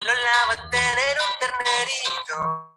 Lola va a tener un ternerito.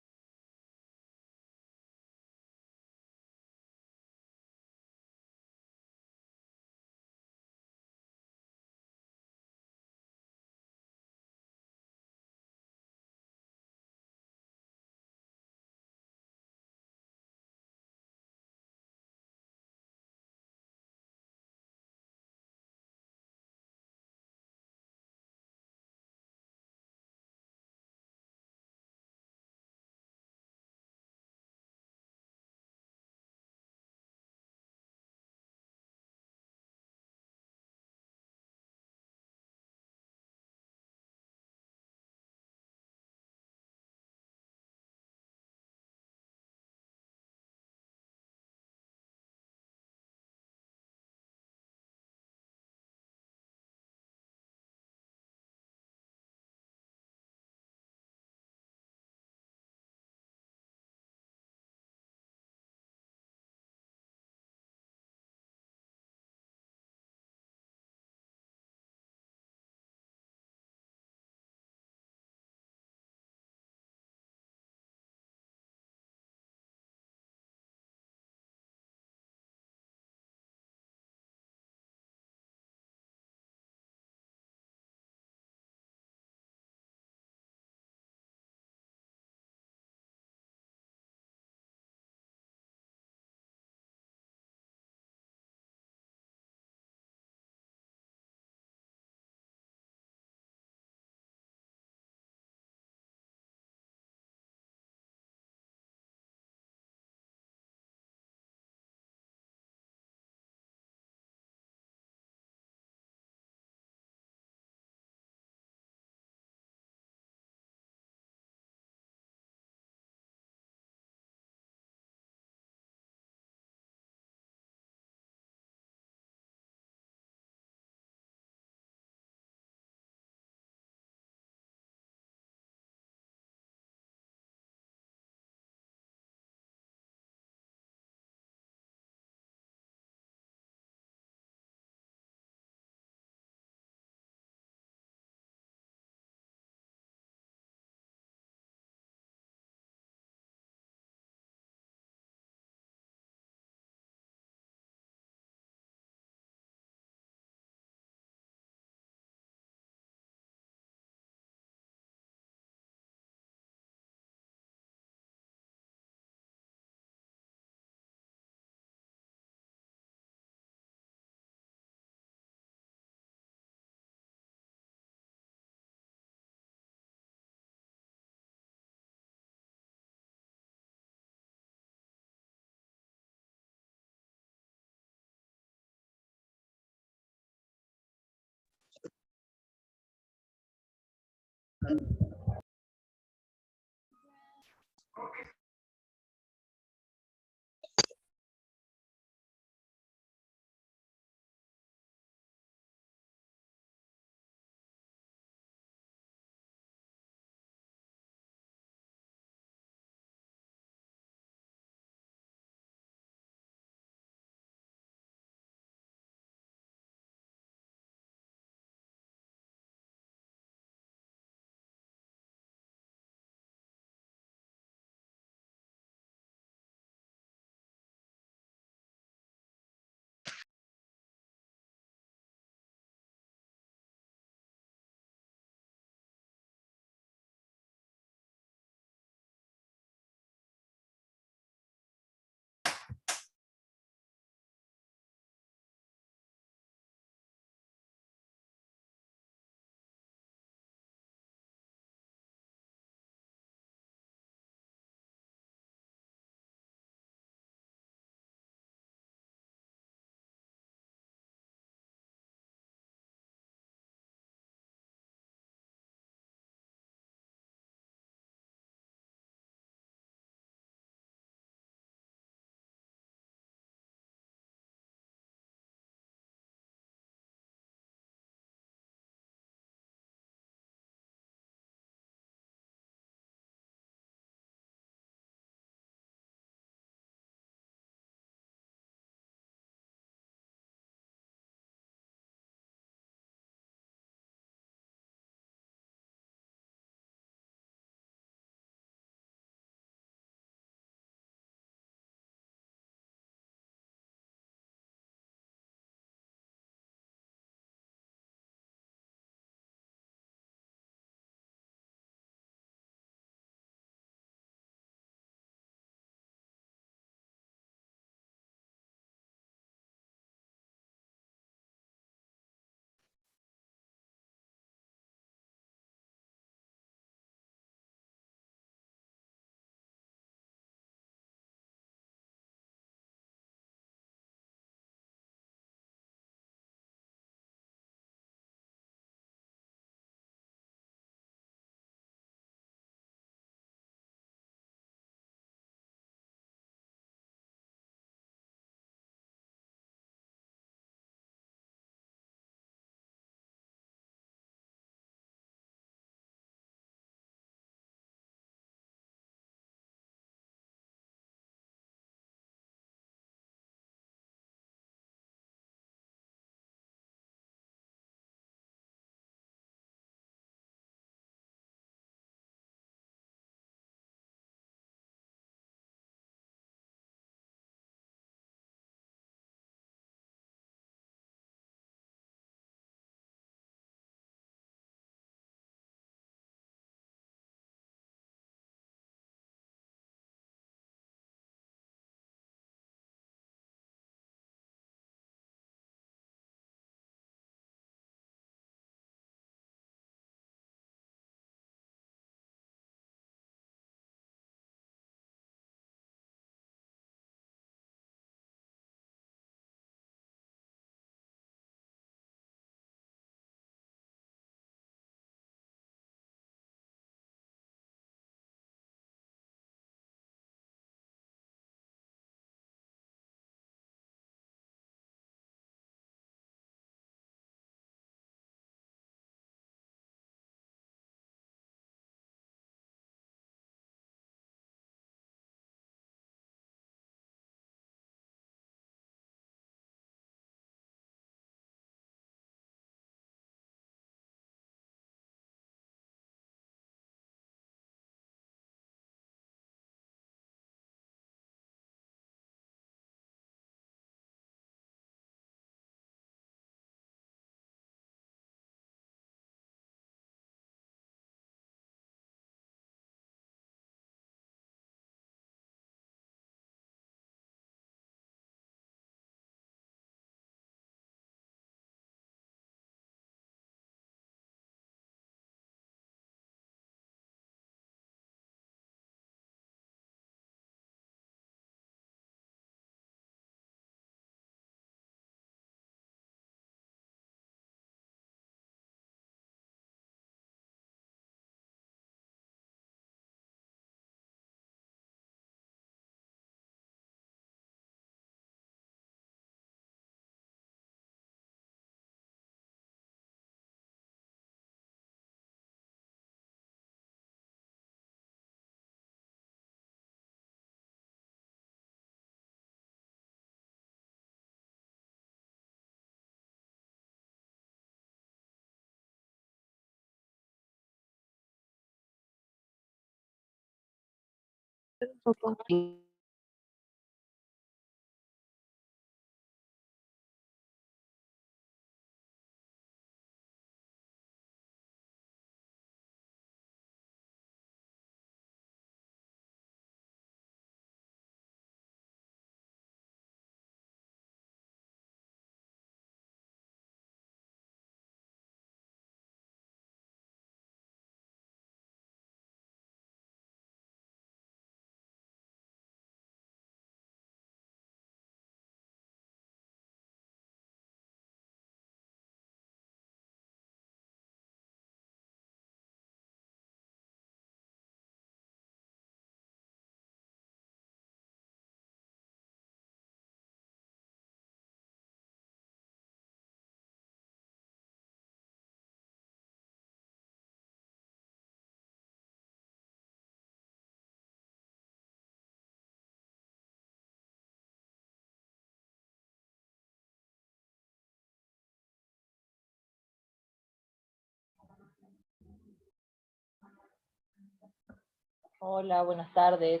Hola, buenas tardes.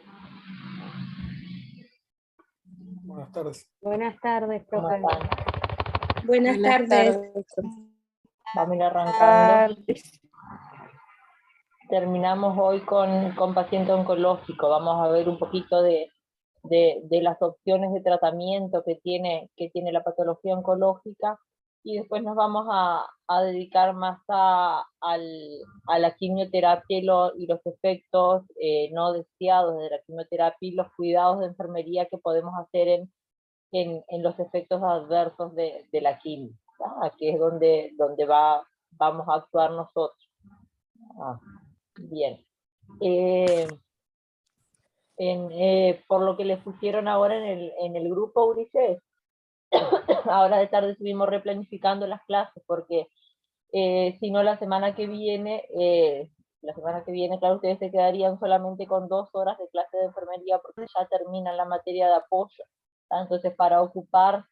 Buenas tardes. Buenas tardes, ¿Cómo profe. están? Buenas tardes. Vamos a ir arrancando. Terminamos hoy con paciente oncológico. Vamos a ver un poquito de las opciones de tratamiento que tiene la patología oncológica, y después nos vamos a dedicar más a la quimioterapia y los efectos no deseados de la quimioterapia y los cuidados de enfermería que podemos hacer en los efectos adversos de la quimio, que es donde vamos a actuar nosotros. Bien. Por lo que les pusieron ahora en el grupo, Ulises, ahora de tarde estuvimos replanificando las clases, porque si no la semana que viene, claro, ustedes se quedarían solamente con 2 horas de clase de enfermería, porque ya terminan la materia de apoyo. Entonces, para ocupar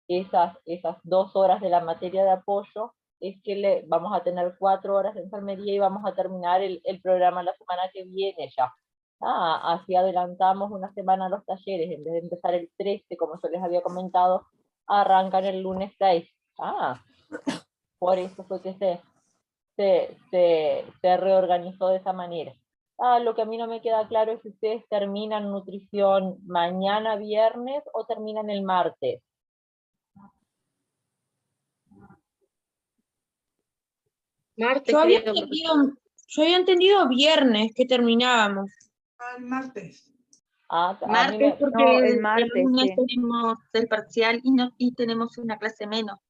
esas 2 horas de la materia de apoyo, es que vamos a tener 4 horas de enfermería y vamos a terminar el programa la semana que viene ya. Así adelantamos una semana los talleres, en vez de empezar el 13, como yo les había comentado, arrancan el lunes 6. Por eso fue que se reorganizó de esa manera. Lo que a mí no me queda claro es si ustedes terminan nutrición mañana viernes o terminan el martes. Martes, yo había entendido viernes que terminábamos. El martes. Martes, porque No, el martes, el lunes sí. tenemos el parcial y tenemos una clase menos.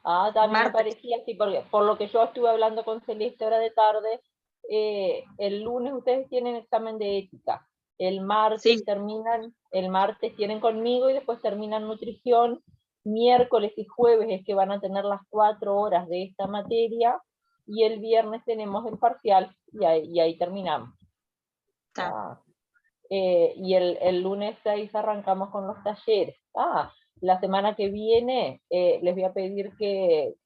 También me Martes. parecía así, porque por lo que yo estuve hablando con Celeste ahora de tarde, el lunes ustedes tienen examen de ética, el martes Sí. el martes tienen conmigo y después terminan nutrición, miércoles y jueves es que van a tener las 4 horas de esta materia, y el viernes tenemos el parcial, y ahí terminamos. Y el lunes 6 arrancamos con los talleres. La semana que viene les voy a pedir que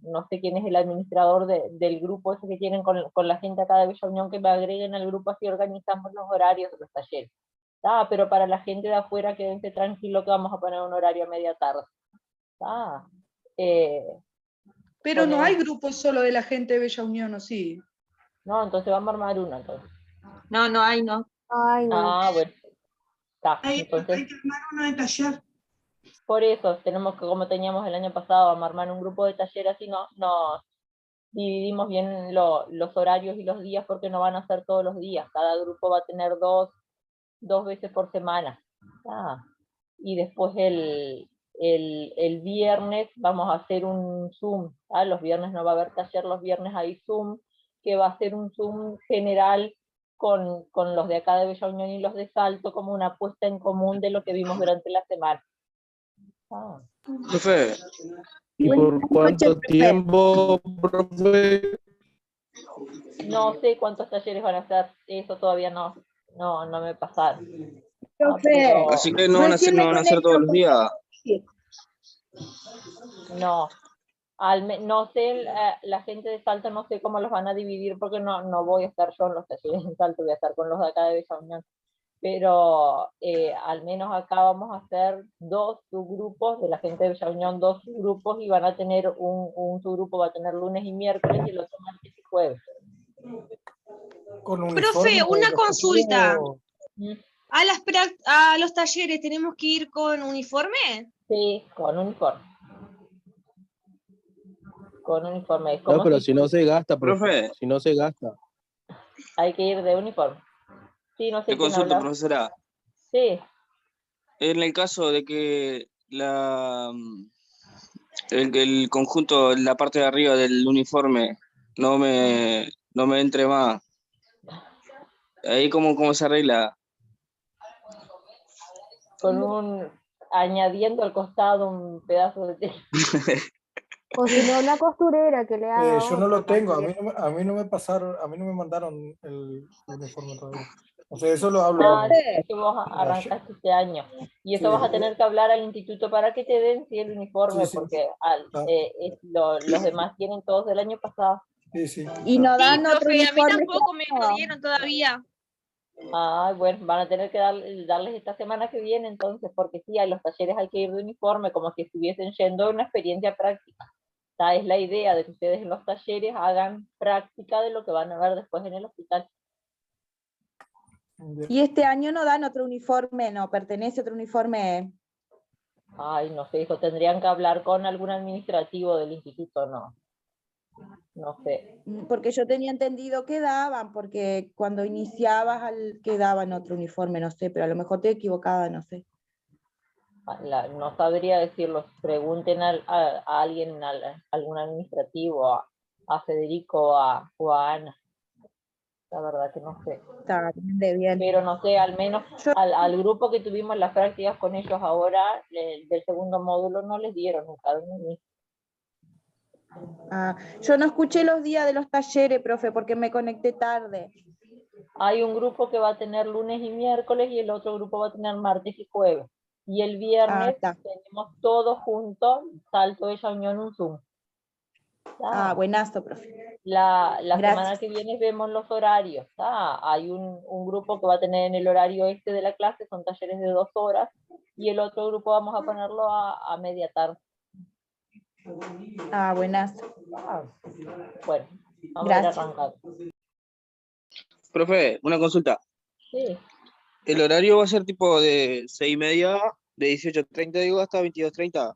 no sé quién es el administrador del grupo ese que tienen con la gente acá de Bella Unión, que me agreguen al grupo, así organizamos los horarios de los talleres. Pero para la gente de afuera, quédense tranquilo que vamos a poner un horario a media tarde. Pero no hay grupo solo de la gente de Bella Unión, ¿o sí? No, entonces vamos a armar uno entonces. No, no. Ay, no. Bueno. Entonces, hay que armar uno de taller. Por eso tenemos que, como teníamos el año pasado, armar un grupo de taller, así nos dividimos bien los horarios y los días, porque no van a ser todos los días. Cada grupo va a tener dos veces por semana. Y después el viernes vamos a hacer un Zoom. Los viernes no va a haber taller, los viernes hay Zoom, que va a ser un Zoom general con los de acá de Bella Unión y los de Salto, como una puesta en común de lo que vimos durante la semana. Profe, ¿y por cuánto tiempo, profe? No sé cuántos talleres van a hacer, eso todavía no me pasaron. Así que no van a ser todos los días. No, no sé, la gente de Salto no sé cómo los van a dividir, porque no voy a estar yo en los talleres en Salto, voy a estar con los de acá de Bella Unión. pero al menos acá vamos a hacer 2 subgrupos de la gente de Villa Unión, 2 subgrupos, y van a tener un subgrupo va a tener lunes y miércoles y el otro martes y jueves. Con Profe, una consulta. ¿Mm? ¿A los talleres tenemos que ir con uniforme? Sí, con uniforme. Con uniforme. Es No, como pero si no se gasta, Profe. Si no se gasta. hay que ir de uniforme. Sí, no sé Te quién consulto, habla. profesora. Sí, En el caso de que el conjunto, la parte de arriba del uniforme, no me entre más, ahí cómo se arregla. añadiendo al costado un pedazo de tela. O si no, una costurera que le haga Yo no otro lo tengo, también. a mí no me pasaron, a mí no me mandaron el uniforme todavía. O sea, eso lo hablo Ah, con... es que vos arrancaste este año. Y eso Sí. vas a tener que hablar al instituto para que te den sí, el uniforme, Sí. porque los demás tienen todos del año pasado. Sí. Y no Sí, dan otro profe, a mí uniforme. tampoco me lo dieron todavía. Ah, bueno, van a tener que darles esta semana que viene entonces, porque sí, a los talleres hay que ir de uniforme, como si estuviesen yendo a una experiencia práctica. Esa es la idea de que ustedes en los talleres hagan práctica de lo que van a ver después en el hospital. Y este año no dan otro uniforme, no pertenece a otro uniforme. Ay, no sé, hijo, tendrían que hablar con algún administrativo del instituto, no. No sé. Porque yo tenía entendido que daban, porque cuando iniciabas que daban otro uniforme, no sé, pero a lo mejor estoy equivocada, no sé. No sabría decirlo. Pregunten a alguien, algún administrativo, a Federico o a Ana. La verdad que no sé. Está bien. Pero no sé, al menos al grupo que tuvimos las prácticas con ellos ahora, del segundo módulo, no les dieron nunca. Yo no escuché los días de los talleres, profe, porque me conecté tarde. Hay un grupo que va a tener lunes y miércoles y el otro grupo va a tener martes y jueves. Y el viernes tenemos todos juntos, Salto de Unión, un Zoom. Buenazo, profe. La semana que viene vemos los horarios. Hay un grupo que va a tener en el horario este de la clase, son talleres de 2 horas, y el otro grupo vamos a ponerlo a media tarde. Buenazo. Bueno, vamos a ir arrancando. Profe, una consulta. Sí. ¿El horario va a ser tipo de 6:30, de 18:30 digo, hasta 22:30?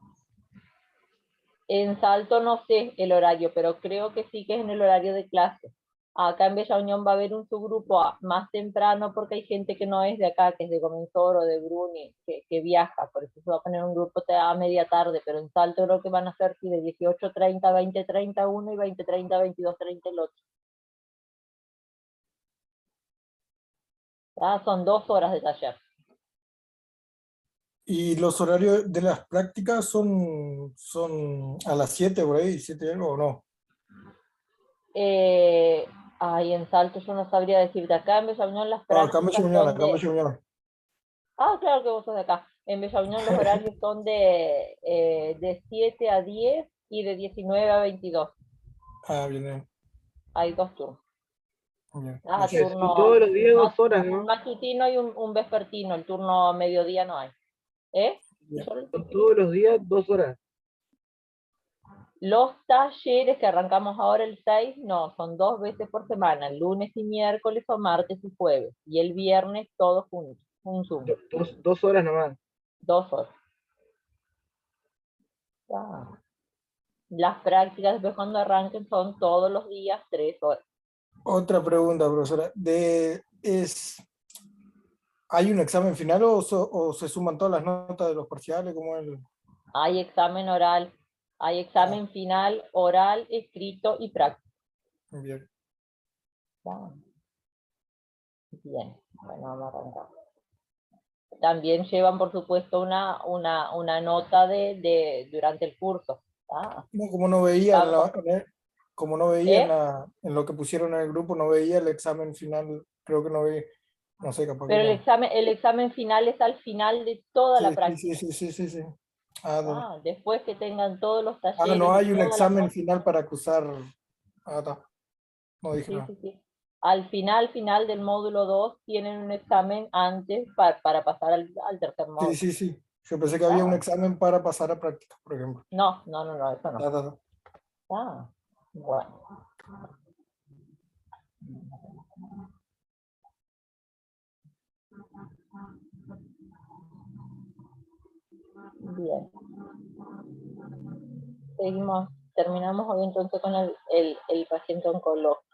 En Salto no sé el horario, pero creo que sí que es en el horario de clase. Acá en Bella Unión va a haber un subgrupo más temprano porque hay gente que no es de acá, que es de Comensoro, de Bruni, que viaja, por eso se va a poner un grupo a media tarde, pero en Salto creo que van a ser de 18:30 a 20:30 uno y 20:30 a 22:30 el otro. Son 2 horas de taller. ¿Y los horarios de las prácticas son a las 7 por ahí, 7 algo o no? En Salto yo no sabría decirte. Acá en Bella Unión las prácticas Acá me Unión. claro que vos sos de acá. En Bella Unión los horarios son de 7 a 10 y de 19 a 22. Bien. Hay 2 turnos. Bien. Turno, todos los días 2 horas, ¿no? Un matutino y un vespertino. El turno mediodía no hay. Son todos los días 2 horas. Los talleres que arrancamos ahora el 6, no, son 2 veces por semana, lunes y miércoles o martes y jueves. Y el viernes todos juntos, un Zoom. 2 horas nomás. 2 horas. Las prácticas después cuando arranquen son todos los días 3 horas. Otra pregunta, profesora. ¿Hay un examen final o se suman todas las notas de los parciales? Hay examen oral, hay examen final, oral, escrito y práctico. Bien. Bien, bueno, vamos a arrancar. También llevan, por supuesto, una nota durante el curso. No, como no veía, en lo que pusieron en el grupo, no veía el examen final, creo que no veía, no sé, capaz. Pero el examen final es al final de toda la práctica. Sí. Después que tengan todos los talleres. No hay un examen final para acusar. No dije nada. Sí. al final del módulo 2 tienen un examen antes para pasar al tercer módulo. Sí, sí, sí. Yo pensé que había un examen para pasar a práctica, por ejemplo. No, eso no. No, no, no. Ah, bueno. Bien. Seguimos, terminamos hoy entonces con el paciente oncológico.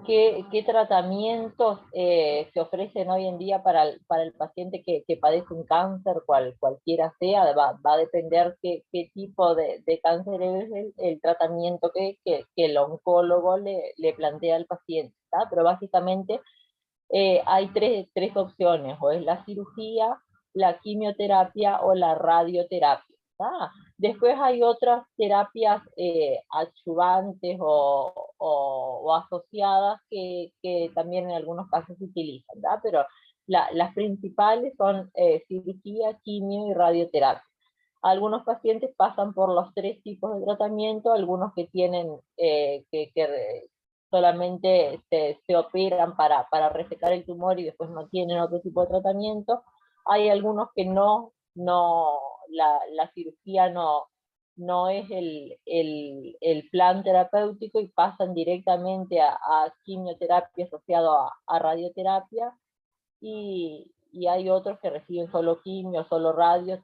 ¿Qué tratamientos se ofrecen hoy en día para el paciente que padece un cáncer, cualquiera sea? Va a depender qué tipo de cáncer es el tratamiento que el oncólogo le plantea al paciente, ¿tá? Pero básicamente hay tres opciones, o es la cirugía, la quimioterapia o la radioterapia. ¿Tá? Después hay otras terapias adyuvantes o asociadas que también en algunos casos se utilizan, ¿tá? Pero las principales son cirugía, quimio y radioterapia. Algunos pacientes pasan por los tres tipos de tratamiento, algunos que tienen que solamente se operan para resecar el tumor y después no tienen otro tipo de tratamiento. Hay algunos que la cirugía no es el plan terapéutico y pasan directamente a quimioterapia asociado a radioterapia, y hay otros que reciben solo quimio, solo radio.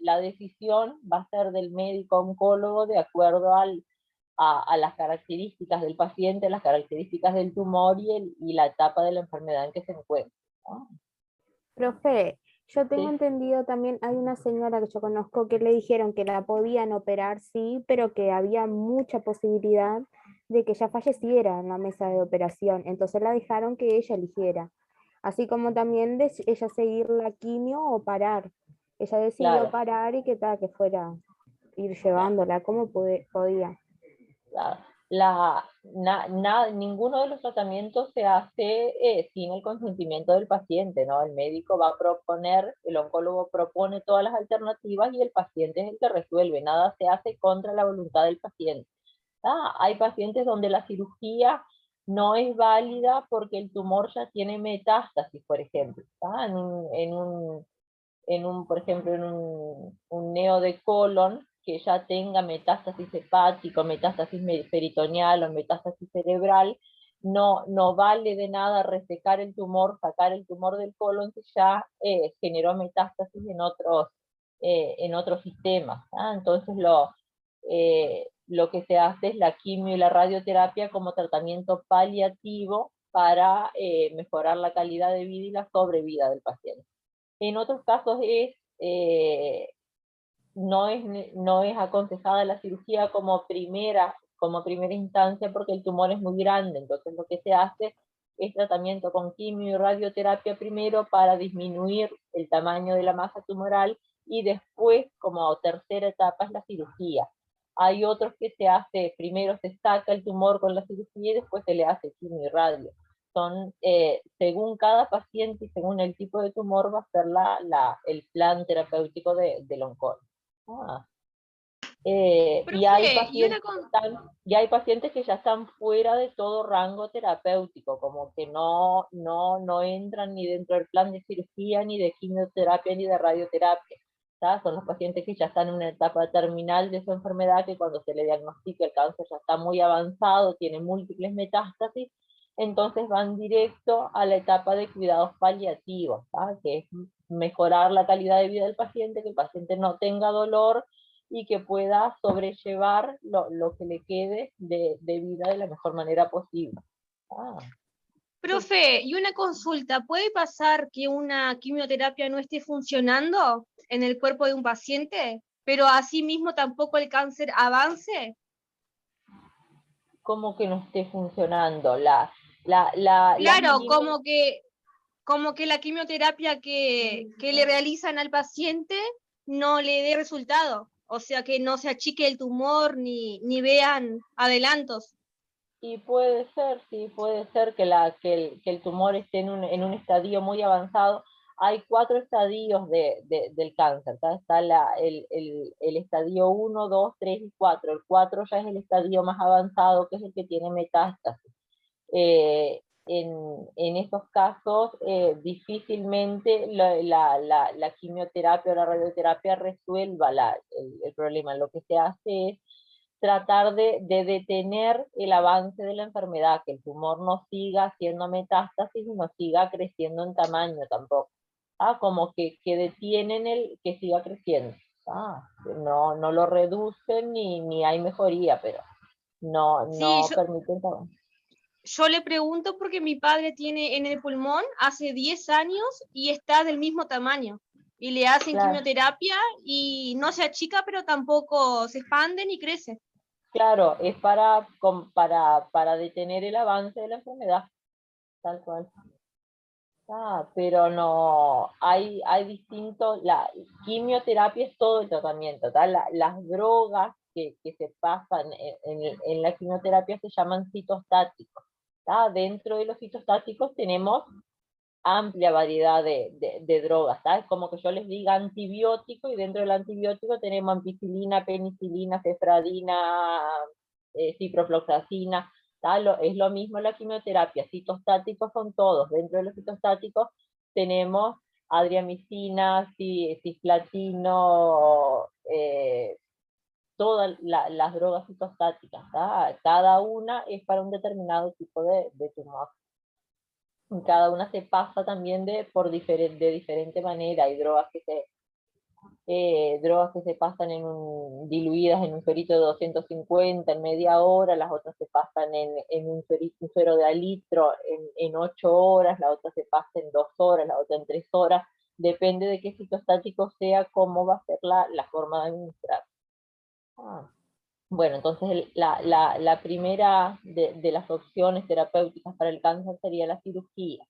La decisión va a ser del médico oncólogo de acuerdo a las características del paciente, las características del tumor y la etapa de la enfermedad en que se encuentra, ¿no? Profe, yo tengo Sí. entendido también, hay una señora que yo conozco que le dijeron que la podían operar, sí, pero que había mucha posibilidad de que ella falleciera en la mesa de operación. Entonces la dejaron que ella eligiera. Así como también de ella seguir la quimio o parar. Ella decidió Claro. parar y que tal, que fuera ir llevándola como podía. Ninguno de los tratamientos se hace sin el consentimiento del paciente, ¿no? El médico va a proponer, el oncólogo propone todas las alternativas y el paciente es el que resuelve. Nada se hace contra la voluntad del paciente. Hay pacientes donde la cirugía no es válida porque el tumor ya tiene metástasis, por ejemplo. Por ejemplo, en un neo de colon que ya tenga metástasis hepático, metástasis peritoneal o metástasis cerebral, no vale de nada resecar el tumor, sacar el tumor del colon que ya generó metástasis en otros sistemas. Entonces lo que se hace es la quimio y la radioterapia como tratamiento paliativo para mejorar la calidad de vida y la sobrevida del paciente. En otros casos no es aconsejada la cirugía como primera instancia porque el tumor es muy grande. Entonces lo que se hace es tratamiento con quimio y radioterapia primero para disminuir el tamaño de la masa tumoral, y después, como tercera etapa, es la cirugía. Hay otros que se hace, primero se saca el tumor con la cirugía y después se le hace quimio y radio. Son, según cada paciente y según el tipo de tumor, va a ser el plan terapéutico del oncólogo. Y hay Profe, pacientes que ya están fuera de todo rango terapéutico, como que no entran ni dentro del plan de cirugía, ni de quimioterapia, ni de radioterapia. ¿Tá? Son los pacientes que ya están en una etapa terminal de su enfermedad, que cuando se le diagnostica el cáncer ya está muy avanzado, tiene múltiples metástasis, entonces van directo a la etapa de cuidados paliativos, ¿tá? Que es mejorar la calidad de vida del paciente, que el paciente no tenga dolor y que pueda sobrellevar lo que le quede de vida de la mejor manera posible. Profe, y una consulta, ¿puede pasar que una quimioterapia no esté funcionando en el cuerpo de un paciente, pero asimismo tampoco el cáncer avance? ¿Cómo que no esté funcionando? Claro, como que la quimioterapia que le realizan al paciente no le dé resultado, o sea, que no se achique el tumor ni vean adelantos. Y puede ser, sí, puede ser que el tumor esté en un estadio muy avanzado. Hay 4 estadios del cáncer, ¿tá? Está el estadio 1, 2, 3 y 4. El 4 ya es el estadio más avanzado, que es el que tiene metástasis. En estos casos, difícilmente la quimioterapia o la radioterapia resuelva el problema. Lo que se hace es tratar de detener el avance de la enfermedad, que el tumor no siga haciendo metástasis y no siga creciendo en tamaño tampoco. Como que detienen que siga creciendo. No lo reducen ni hay mejoría, pero no Sí, permiten tamaño. yo le pregunto porque mi padre tiene en el pulmón hace 10 años y está del mismo tamaño. Y le hacen Claro. quimioterapia y no se achica, pero tampoco se expande ni crece. Claro, es para detener el avance de la enfermedad, tal cual. Pero no, hay distintos, la quimioterapia es todo el tratamiento, las drogas que se pasan en la quimioterapia se llaman citostáticos. Dentro de los citostáticos tenemos amplia variedad de drogas, es como que yo les diga antibiótico, y dentro del antibiótico tenemos ampicilina, penicilina, cefradina, ciprofloxacina. Es lo mismo la quimioterapia, citostáticos son todos. Dentro de los citostáticos tenemos adriamicina, cisplatino, todas las drogas citostáticas. Cada una es para un determinado tipo de tumor. Cada una se pasa también de diferente manera. Hay drogas que se pasan diluidas en un suerito de 250 en media hora, las otras se pasan en un suero de alitro en 8 horas, la otra se pasa en 2 horas, la otra en 3 horas, depende de qué citostático sea, cómo va a ser la forma de administrar. Bueno, entonces la primera de las opciones terapéuticas para el cáncer sería la cirugía.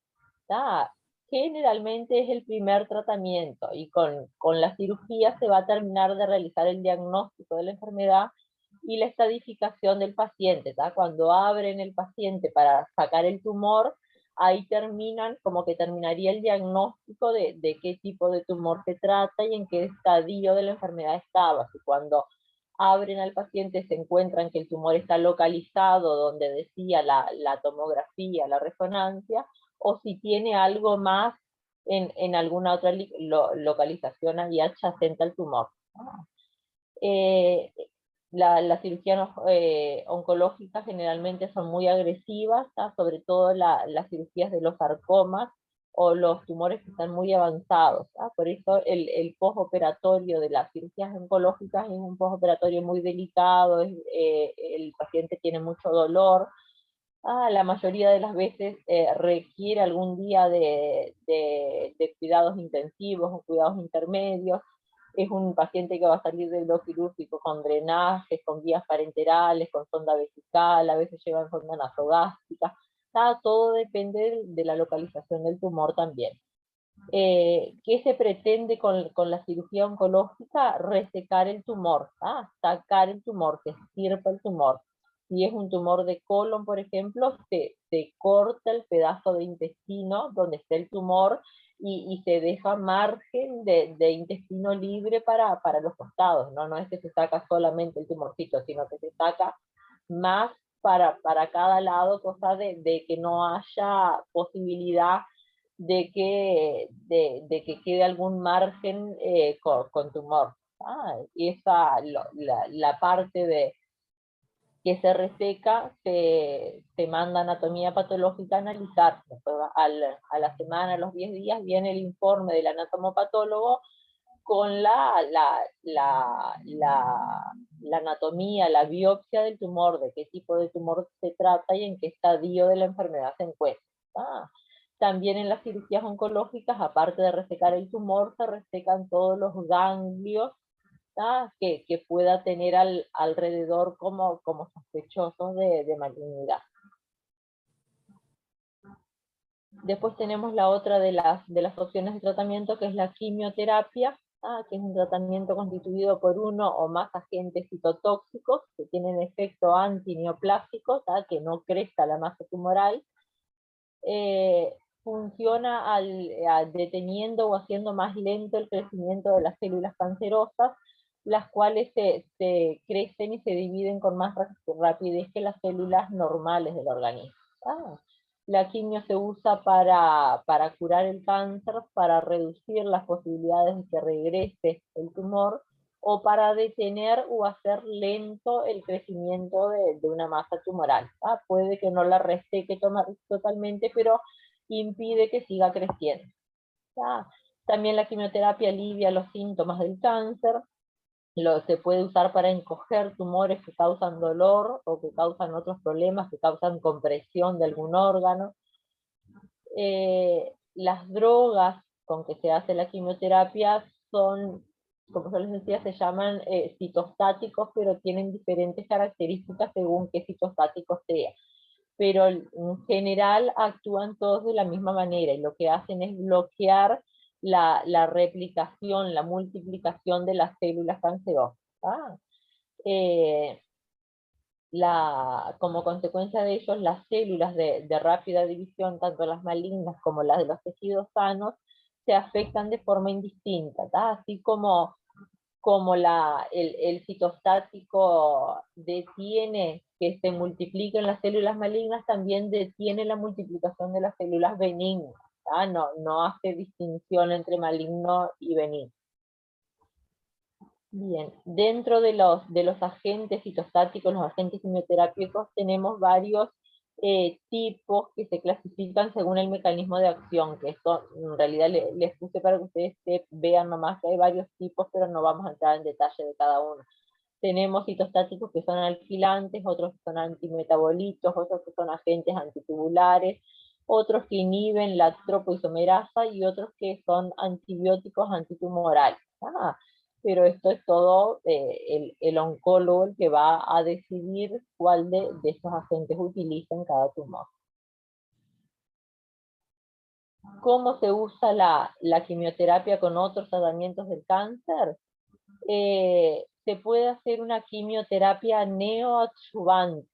Generalmente es el primer tratamiento, y con la cirugía se va a terminar de realizar el diagnóstico de la enfermedad y la estadificación del paciente. Cuando abren el paciente para sacar el tumor, ahí como que terminaría el diagnóstico de qué tipo de tumor se trata y en qué estadio de la enfermedad estaba. Y cuando abren al paciente se encuentran que el tumor está localizado donde decía la tomografía, la resonancia, o si tiene algo más en alguna otra localización adyacente al tumor. Las cirugías oncológicas generalmente son muy agresivas, sobre todo las cirugías de los sarcomas o los tumores que están muy avanzados. Por eso el postoperatorio de las cirugías oncológicas es un postoperatorio muy delicado, el paciente tiene mucho dolor. La mayoría de las veces requiere algún día de cuidados intensivos o cuidados intermedios. Es un paciente que va a salir del bloque quirúrgico con drenajes, con vías parenterales, con sonda vesical, a veces llevan sonda nasogástrica. Todo depende de la localización del tumor también. ¿Qué se pretende con la cirugía oncológica? Resecar el tumor, sacar el tumor, se extirpa el tumor. Si es un tumor de colon, por ejemplo, se corta el pedazo de intestino donde está el tumor y se deja margen de intestino libre para los costados. No es que se saca solamente el tumorcito, sino que se saca más para cada lado, cosa de que no haya posibilidad de que quede algún margen con tumor. Y esa, la parte que se reseca, se manda anatomía patológica a analizar. Después, a la semana, a los 10 días, viene el informe del anatomopatólogo con la anatomía, la biopsia del tumor, de qué tipo de tumor se trata y en qué estadio de la enfermedad se encuentra. También en las cirugías oncológicas, aparte de resecar el tumor, se resecan todos los ganglios que pueda tener alrededor como sospechosos de malignidad. Después tenemos la otra de las opciones de tratamiento, que es la quimioterapia, que es un tratamiento constituido por uno o más agentes citotóxicos que tienen efecto antineoplásico, que no crezca la masa tumoral. funciona deteniendo o haciendo más lento el crecimiento de las células cancerosas, las cuales se crecen y se dividen con más rapidez que las células normales del organismo. La quimio se usa para curar el cáncer, para reducir las posibilidades de que regrese el tumor, o para detener o hacer lento el crecimiento de una masa tumoral. Puede que no la reseque totalmente, pero impide que siga creciendo. También la quimioterapia alivia los síntomas del cáncer. Se puede usar para encoger tumores que causan dolor o que causan otros problemas, que causan compresión de algún órgano. Las drogas con que se hace la quimioterapia son, como yo les decía, se llaman citostáticos, pero tienen diferentes características según qué citostático sea. Pero en general actúan todos de la misma manera, y lo que hacen es bloquear la replicación, la multiplicación de las células cancerosas. Como consecuencia de ellos, las células de rápida división, tanto las malignas como las de los tejidos sanos, se afectan de forma indistinta, así como el citostático detiene que se multipliquen las células malignas, también detiene la multiplicación de las células benignas. No hace distinción entre maligno y benigno. Bien, dentro de los agentes citostáticos, los agentes quimioterápicos, tenemos varios tipos que se clasifican según el mecanismo de acción, que esto en realidad les puse para que ustedes vean nomás que hay varios tipos, pero no vamos a entrar en detalle de cada uno. Tenemos citostáticos que son alquilantes, otros que son antimetabolitos, otros que son agentes antitubulares, otros que inhiben la tropoisomerasa y otros que son antibióticos antitumorales. Pero esto es todo el oncólogo el que va a decidir cuál de estos agentes utiliza en cada tumor. ¿Cómo se usa la quimioterapia con otros tratamientos del cáncer? Se puede hacer una quimioterapia neoadjuvante.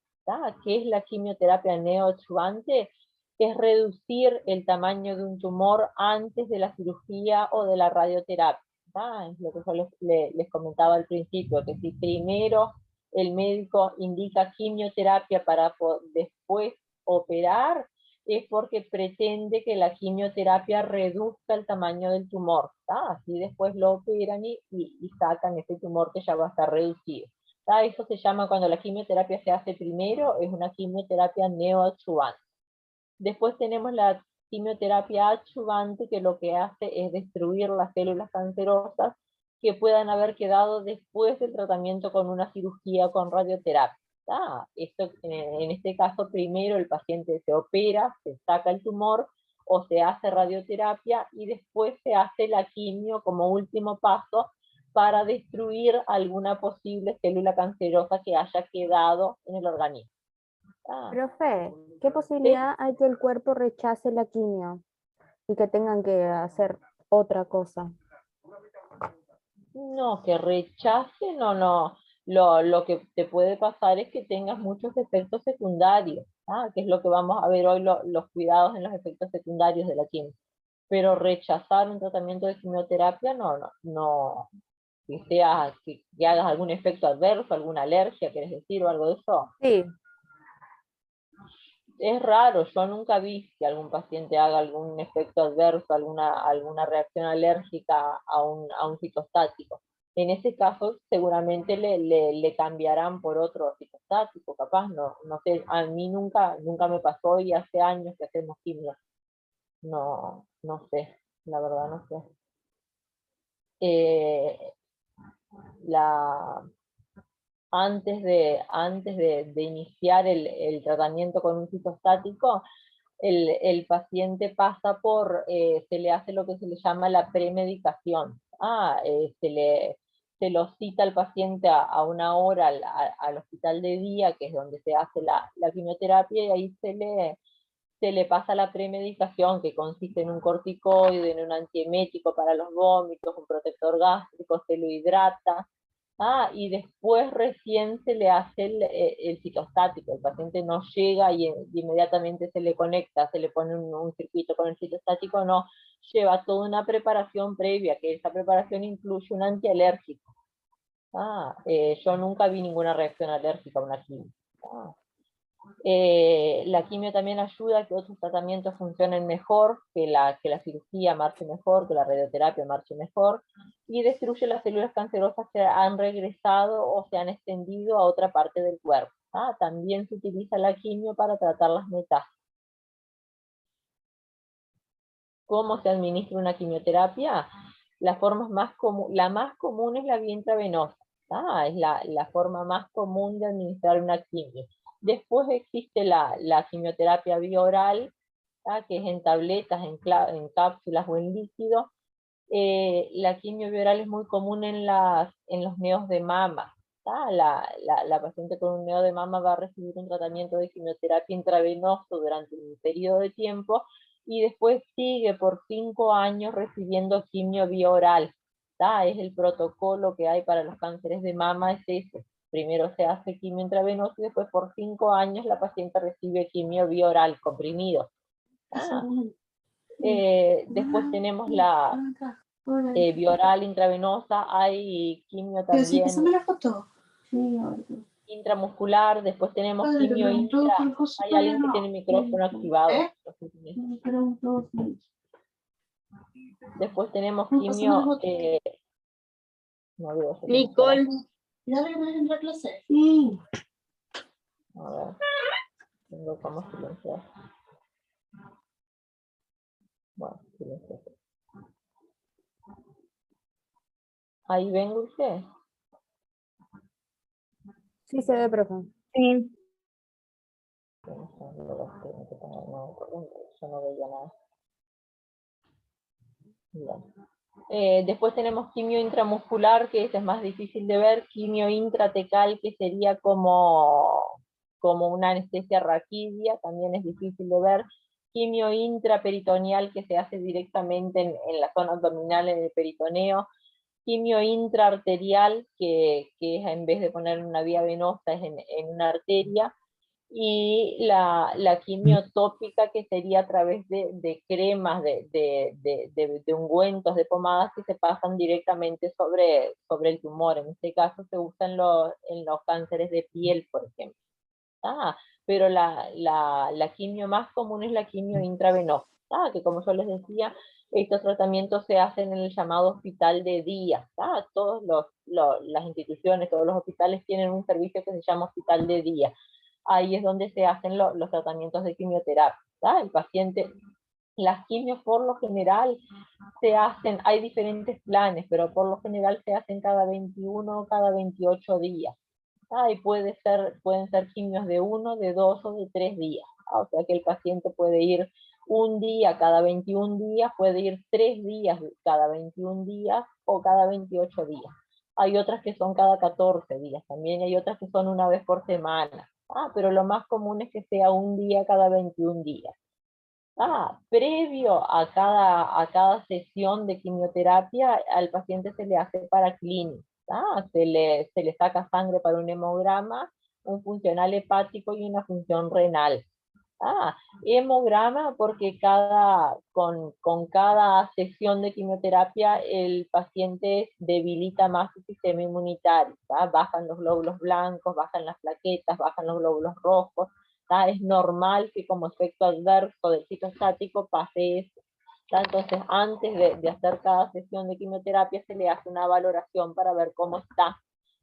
¿Qué es la quimioterapia neoadjuvante? Es reducir el tamaño de un tumor antes de la cirugía o de la radioterapia. Es lo que yo les comentaba al principio, que si primero el médico indica quimioterapia para después operar, es porque pretende que la quimioterapia reduzca el tamaño del tumor. Así después lo operan y sacan ese tumor que ya va a estar reducido. Eso se llama, cuando la quimioterapia se hace primero, es una quimioterapia neoadjuvante. Después tenemos la quimioterapia adyuvante, que lo que hace es destruir las células cancerosas que puedan haber quedado después del tratamiento con una cirugía o con radioterapia. Esto, en este caso, primero el paciente se opera, se saca el tumor o se hace radioterapia, y después se hace la quimio como último paso para destruir alguna posible célula cancerosa que haya quedado en el organismo. Profe, ¿qué posibilidad hay que el cuerpo rechace la quimio y que tengan que hacer otra cosa? No, que rechace, no. Lo que te puede pasar es que tengas muchos efectos secundarios, que es lo que vamos a ver hoy, los cuidados en los efectos secundarios de la quimio. Pero rechazar un tratamiento de quimioterapia, no. Que hagas algún efecto adverso, alguna alergia, ¿quieres decir, o algo de eso? Sí. Es raro, yo nunca vi que algún paciente haga algún efecto adverso, alguna reacción alérgica a un citostático. En ese caso, seguramente le cambiarán por otro citostático, capaz, no sé, a mí nunca me pasó, y hace años que hacemos quimio. No sé, la verdad no sé. Antes de iniciar el tratamiento con un citostático, el paciente pasa se le hace lo que se le llama la premedicación. Se lo cita al paciente a una hora al hospital de día, que es donde se hace la quimioterapia, y ahí se le pasa la premedicación, que consiste en un corticoide, en un antiemético para los vómitos, un protector gástrico, se lo hidrata, Y después recién se le hace el citostático. El paciente no llega y inmediatamente se le conecta, se le pone un circuito con el citostático, no, lleva toda una preparación previa, que esa preparación incluye un antialérgico. Yo nunca vi ninguna reacción alérgica a una quimio. La quimio también ayuda a que otros tratamientos funcionen mejor, que la cirugía marche mejor, que la radioterapia marche mejor, y destruye las células cancerosas que han regresado o se han extendido a otra parte del cuerpo. También se utiliza la quimio para tratar las metástasis. ¿Cómo se administra una quimioterapia? La más común es la vía intravenosa. Es la forma más común de administrar una quimio. Después existe la quimioterapia vía oral, que es en tabletas, en cápsulas o en líquido. La quimio vía oral es muy común en los neos de mama. La paciente con un neo de mama va a recibir un tratamiento de quimioterapia intravenoso durante un periodo de tiempo y después sigue por 5 años recibiendo quimio vía oral. Es el protocolo que hay para los cánceres de mama, es ese. Primero se hace quimio intravenoso y después por 5 años la paciente recibe quimio vía oral, comprimido. Después tenemos la vía oral intravenosa, hay quimio también intramuscular, después tenemos quimio intra. Hay alguien que tiene el micrófono activado. Después tenemos quimio. No veo. Nicole. A ver. Tengo como silenciar. Bueno, silenciar. ¿Ahí ven usted? Sí, se ve, profe. Sí. Yo no veía nada. Bien. Después tenemos quimio intramuscular, que ese es más difícil de ver, quimio intratecal, que sería como una anestesia raquidia, también es difícil de ver, quimio intraperitoneal, que se hace directamente en la zona abdominal, en el peritoneo, quimio intraarterial, que es en vez de poner una vía venosa, es en una arteria, y la quimio tópica, que sería a través de cremas, de ungüentos, de pomadas que se pasan directamente sobre el tumor. En este caso se usa en los cánceres de piel, por ejemplo. Pero la quimio más común es la quimio intravenosa, que como yo les decía, estos tratamientos se hacen en el llamado hospital de día. Todas las instituciones, todos los hospitales tienen un servicio que se llama hospital de día. Ahí es donde se hacen los tratamientos de quimioterapia. El paciente, las quimios por lo general se hacen, hay diferentes planes, pero por lo general se hacen cada 21 o cada 28 días. Y pueden ser quimios de 1, de 2 o de 3 días. O sea que el paciente puede ir un día cada 21 días, puede ir 3 días cada 21 días o cada 28 días. Hay otras que son cada 14 días, también hay otras que son una vez por semana. Pero lo más común es que sea un día cada 21 días. Previo a cada sesión de quimioterapia, al paciente se le hace paraclínico. Se le saca sangre para un hemograma, un funcional hepático y una función renal. Hemograma porque con cada sesión de quimioterapia el paciente debilita más su sistema inmunitario. Bajan los glóbulos blancos, bajan las plaquetas, bajan los glóbulos rojos. Es normal que como efecto adverso del citostático pase eso. Entonces, antes de hacer cada sesión de quimioterapia se le hace una valoración para ver cómo está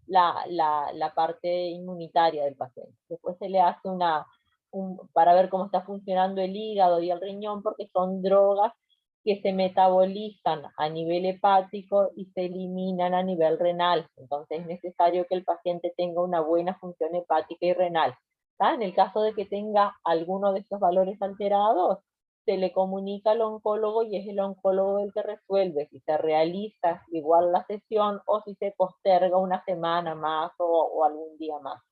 la parte inmunitaria del paciente. Después se le hace para ver cómo está funcionando el hígado y el riñón, porque son drogas que se metabolizan a nivel hepático y se eliminan a nivel renal. Entonces es necesario que el paciente tenga una buena función hepática y renal. En el caso de que tenga alguno de estos valores alterados, se le comunica al oncólogo y es el oncólogo el que resuelve si se realiza igual la sesión o si se posterga una semana más o algún día más.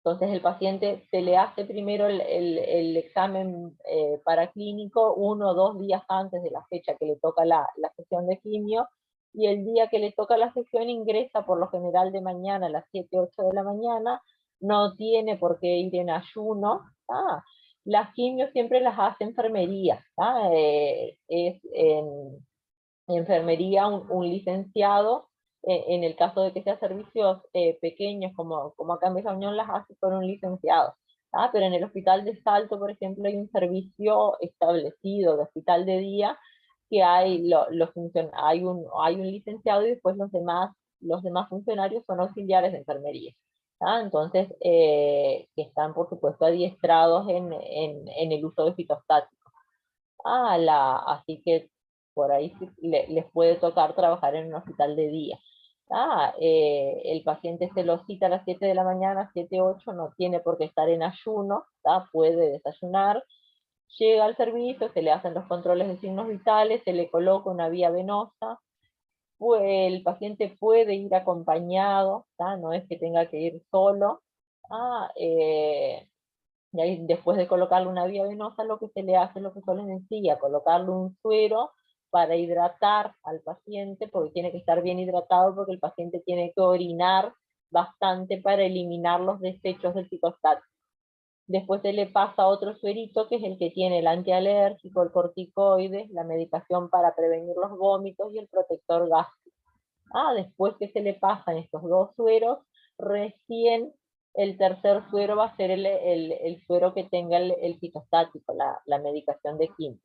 Entonces el paciente se le hace primero el examen paraclínico 1 o 2 días antes de la fecha que le toca la sesión de quimio, y el día que le toca la sesión ingresa por lo general de mañana a las 7, 8 de la mañana, no tiene por qué ir en ayuno. Las quimios siempre las hace enfermería. Es en enfermería un licenciado, en el caso de que sea servicios pequeños, como acá en Bella Unión las hace con un licenciado. Pero en el hospital de Salto, por ejemplo, hay un servicio establecido de hospital de día que hay, hay un licenciado y después los demás funcionarios son auxiliares de enfermería. Entonces, que están, por supuesto, adiestrados en el uso de fitostáticos. Así que por ahí les puede tocar trabajar en un hospital de día. El paciente se lo cita a las 7 de la mañana, 7, 8, no tiene por qué estar en ayuno, puede desayunar, llega al servicio, se le hacen los controles de signos vitales, se le coloca una vía venosa, el paciente puede ir acompañado, no es que tenga que ir solo. Y ahí, después de colocarle una vía venosa, lo que se le hace es lo que suelen decir, colocarle un suero para hidratar al paciente, porque tiene que estar bien hidratado, porque el paciente tiene que orinar bastante para eliminar los desechos del citostático. Después se le pasa otro suerito, que es el que tiene el antialérgico, el corticoide, la medicación para prevenir los vómitos y el protector gástrico. Después que se le pasan estos dos sueros, recién el tercer suero va a ser el suero que tenga el citostático, la medicación de quimio.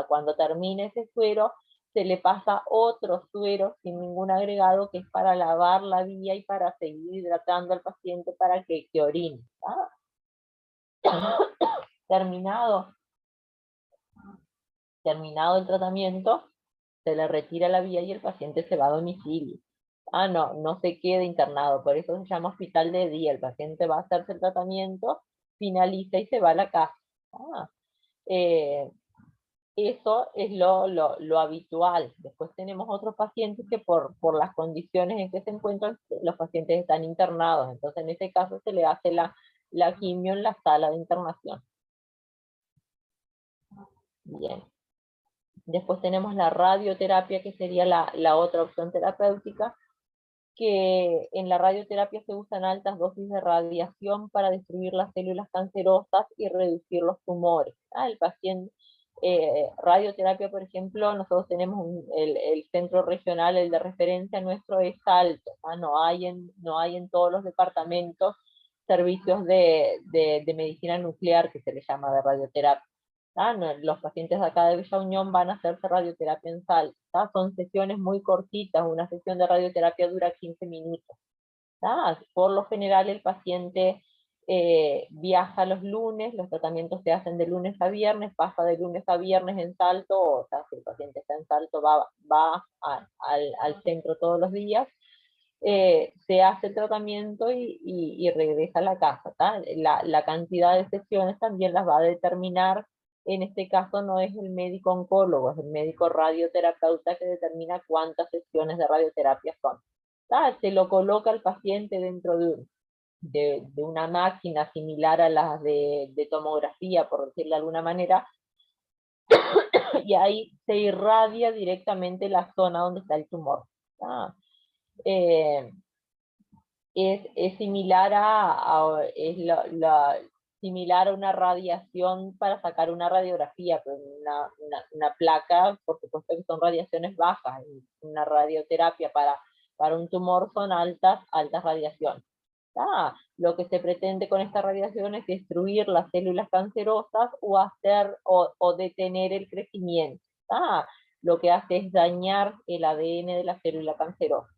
Cuando termine ese suero, se le pasa otro suero sin ningún agregado, que es para lavar la vía y para seguir hidratando al paciente para que orine. Terminado el tratamiento, se le retira la vía y el paciente se va a domicilio. No se queda internado, por eso se llama hospital de día. El paciente va a hacerse el tratamiento, finaliza y se va a la casa. Eso es lo habitual. Después tenemos otros pacientes que por las condiciones en que se encuentran, los pacientes están internados. Entonces en ese caso se le hace la quimio en la sala de internación. Bien. Después tenemos la radioterapia, que sería la otra opción terapéutica, que en la radioterapia se usan altas dosis de radiación para destruir las células cancerosas y reducir los tumores. El paciente, radioterapia, por ejemplo, nosotros tenemos el centro regional, el de referencia nuestro es Salto. No hay en todos los departamentos servicios de medicina nuclear, que se le llama, de radioterapia. Los pacientes de acá de Bella Unión van a hacerse radioterapia en Salto. Son sesiones muy cortitas, una sesión de radioterapia dura 15 minutos. Por lo general el paciente viaja los lunes, los tratamientos se hacen de lunes a viernes, pasa de lunes a viernes en Salto, o sea, si el paciente está en Salto va al centro todos los días, se hace el tratamiento y regresa a la casa. La cantidad de sesiones también las va a determinar. En este caso no es el médico oncólogo, es el médico radioterapeuta que determina cuántas sesiones de radioterapia son. Se lo coloca al paciente dentro de una máquina similar a las de tomografía, por decirlo de alguna manera, y ahí se irradia directamente la zona donde está el tumor. Es similar similar a una radiación para sacar una radiografía, pero una placa, por supuesto que son radiaciones bajas. Una radioterapia para un tumor son altas radiaciones. Lo que se pretende con esta radiación es destruir las células cancerosas o detener el crecimiento. Lo que hace es dañar el ADN de la célula cancerosa.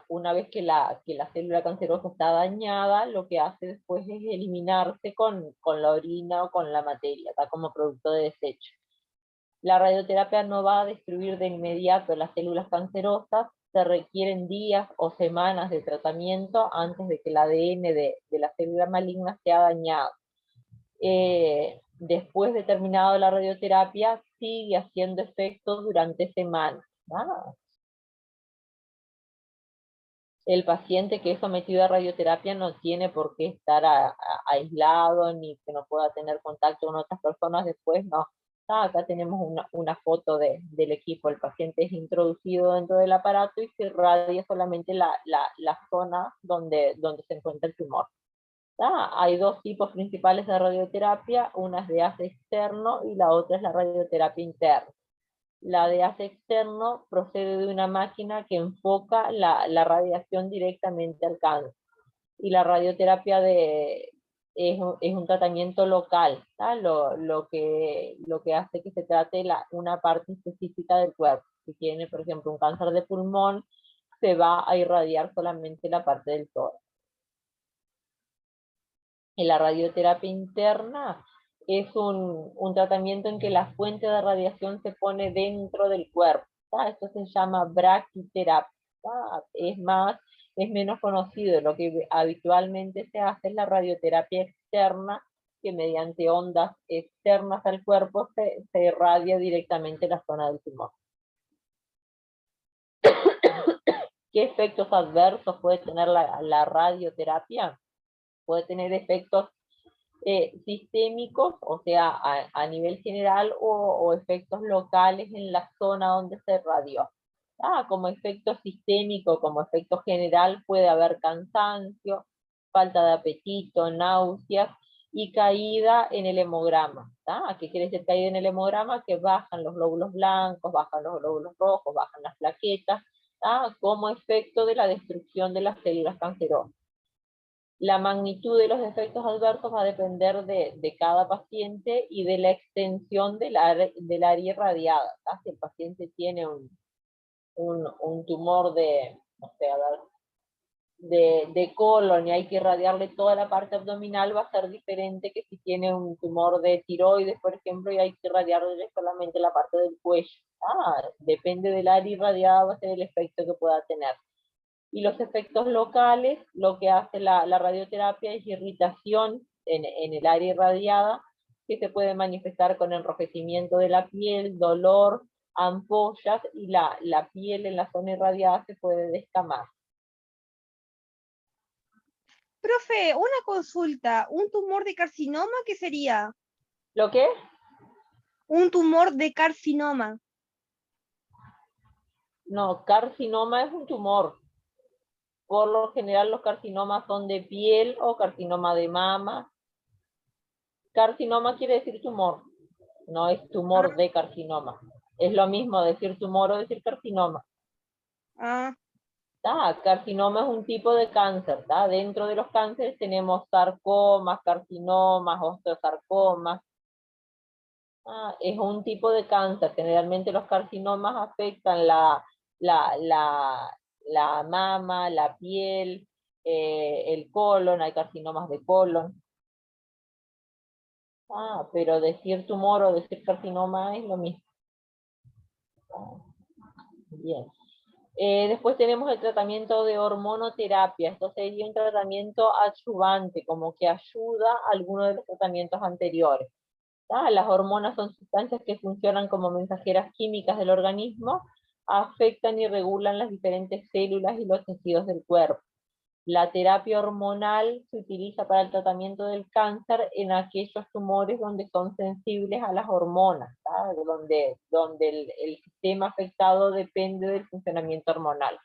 Una vez que la célula cancerosa está dañada, lo que hace después es eliminarse con la orina o con la materia, como producto de desecho. La radioterapia no va a destruir de inmediato las células cancerosas, se requieren días o semanas de tratamiento antes de que el ADN de la célula maligna sea dañado. Después de terminado la radioterapia, sigue haciendo efecto durante semanas. El paciente que es sometido a radioterapia no tiene por qué estar aislado, ni que no pueda tener contacto con otras personas después, no. Acá tenemos una foto del equipo. El paciente es introducido dentro del aparato y se irradia solamente la zona donde se encuentra el tumor. Hay dos tipos principales de radioterapia, una es de haz externo y la otra es la radioterapia interna. La de haz externo procede de una máquina que enfoca la radiación directamente al cáncer. Y la radioterapia es un tratamiento local, lo que hace que se trate una parte específica del cuerpo. Si tiene, por ejemplo, un cáncer de pulmón, se va a irradiar solamente la parte del tórax. En la radioterapia interna es un tratamiento en que la fuente de radiación se pone dentro del cuerpo. Esto se llama braquiterapia. Es menos conocido. Lo que habitualmente se hace es la radioterapia externa, que mediante ondas externas al cuerpo se irradia directamente la zona del tumor. ¿Qué efectos adversos puede tener la radioterapia? Puede tener efectos sistémicos, o sea, a nivel general, o efectos locales en la zona donde se irradió. Como efecto sistémico, como efecto general, puede haber cansancio, falta de apetito, náuseas y caída en el hemograma. ¿Qué quiere decir caída en el hemograma? Que bajan los glóbulos blancos, bajan los glóbulos rojos, bajan las plaquetas, como efecto de la destrucción de las células cancerosas. La magnitud de los efectos adversos va a depender de cada paciente y de la extensión del área irradiada. Si el paciente tiene un tumor de colon y hay que irradiarle toda la parte abdominal, va a ser diferente que si tiene un tumor de tiroides, por ejemplo, y hay que irradiarle solamente la parte del cuello. Depende del área irradiada, va a ser el efecto que pueda tener. Y los efectos locales, lo que hace la radioterapia es irritación en el área irradiada, que se puede manifestar con enrojecimiento de la piel, dolor, ampollas, y la piel en la zona irradiada se puede descamar. Profe, una consulta. ¿Un tumor de carcinoma qué sería? ¿Lo qué? Un tumor de carcinoma. No, carcinoma es un tumor. Por lo general los carcinomas son de piel o carcinoma de mama. Carcinoma quiere decir tumor, no es tumor de carcinoma. Es lo mismo decir tumor o decir carcinoma. Carcinoma es un tipo de cáncer. Dentro de los cánceres tenemos sarcomas, carcinomas, osteosarcomas. Es un tipo de cáncer. Generalmente los carcinomas afectan la mama, la piel, el colon, hay carcinomas de colon. Pero decir tumor o decir carcinoma es lo mismo. Bien. Después tenemos el tratamiento de hormonoterapia. Esto sería un tratamiento adyuvante, como que ayuda a alguno de los tratamientos anteriores. Las hormonas son sustancias que funcionan como mensajeras químicas del organismo, afectan y regulan las diferentes células y los tejidos del cuerpo. La terapia hormonal se utiliza para el tratamiento del cáncer en aquellos tumores donde son sensibles a las hormonas, donde el sistema afectado depende del funcionamiento hormonal.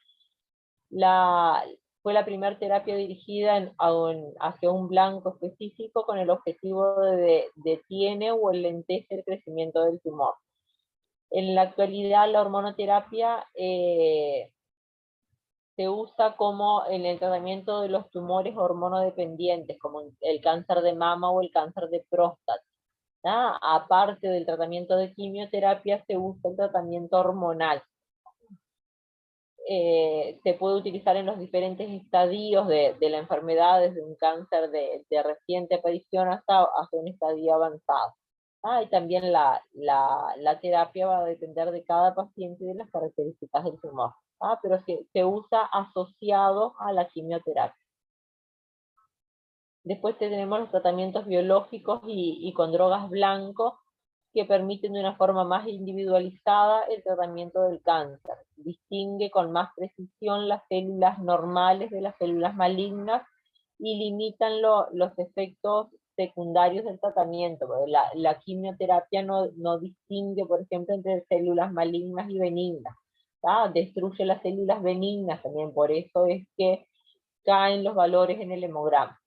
Fue la primera terapia dirigida hacia un blanco específico con el objetivo de detiene o enlentece el crecimiento del tumor. En la actualidad la hormonoterapia se usa como en el tratamiento de los tumores hormonodependientes, como el cáncer de mama o el cáncer de próstata. Aparte del tratamiento de quimioterapia, se usa el tratamiento hormonal. Se puede utilizar en los diferentes estadios de la enfermedad, desde un cáncer de reciente aparición hasta un estadio avanzado. Y también la terapia va a depender de cada paciente y de las características del tumor. Pero se usa asociado a la quimioterapia. Después tenemos los tratamientos biológicos y con drogas blancos, que permiten de una forma más individualizada el tratamiento del cáncer. Distingue con más precisión las células normales de las células malignas y limitan los efectos secundarios del tratamiento, porque la quimioterapia no distingue, por ejemplo, entre células malignas y benignas, ¿tá? Destruye las células benignas también, por eso es que caen los valores en el hemograma.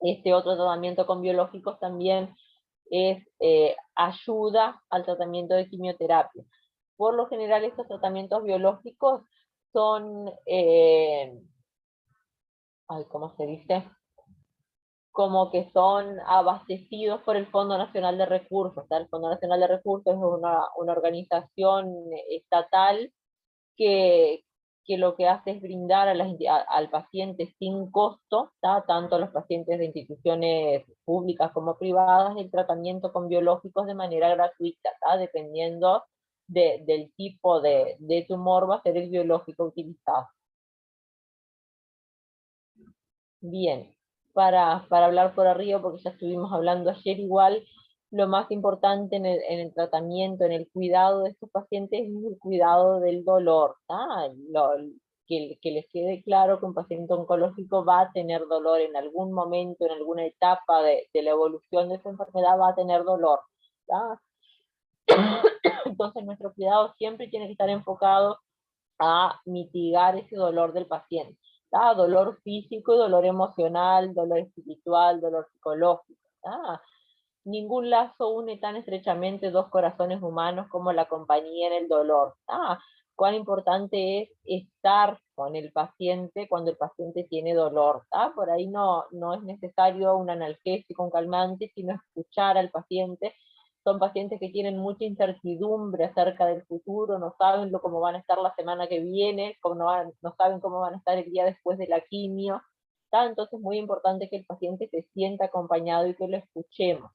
Este otro tratamiento con biológicos también es ayuda al tratamiento de quimioterapia. Por lo general estos tratamientos biológicos son, ¿cómo se dice? Como que son abastecidos por el Fondo Nacional de Recursos. ¿Tá? El Fondo Nacional de Recursos es una organización estatal que lo que hace es brindar al paciente sin costo, ¿tá? Tanto a los pacientes de instituciones públicas como privadas, el tratamiento con biológicos de manera gratuita, ¿tá? Dependiendo del tipo de tumor va a ser el biológico utilizado. Bien, para hablar por arriba, porque ya estuvimos hablando ayer igual, lo más importante en el tratamiento, en el cuidado de estos pacientes es el cuidado del dolor. Que les quede claro que un paciente oncológico va a tener dolor en algún momento, en alguna etapa de la evolución de su enfermedad, va a tener dolor. ¿tá? Entonces nuestro cuidado siempre tiene que estar enfocado a mitigar ese dolor del paciente. ¿tá? Dolor físico y dolor emocional, dolor espiritual, dolor psicológico. ¿tá? Ningún lazo une tan estrechamente dos corazones humanos como la compañía en el dolor. Cuán importante es estar con el paciente cuando el paciente tiene dolor. Por ahí no es necesario un analgésico, un calmante, sino escuchar al paciente. Son pacientes que tienen mucha incertidumbre acerca del futuro, no saben cómo van a estar la semana que viene, no saben cómo van a estar el día después de la quimio. Entonces es muy importante que el paciente se sienta acompañado y que lo escuchemos.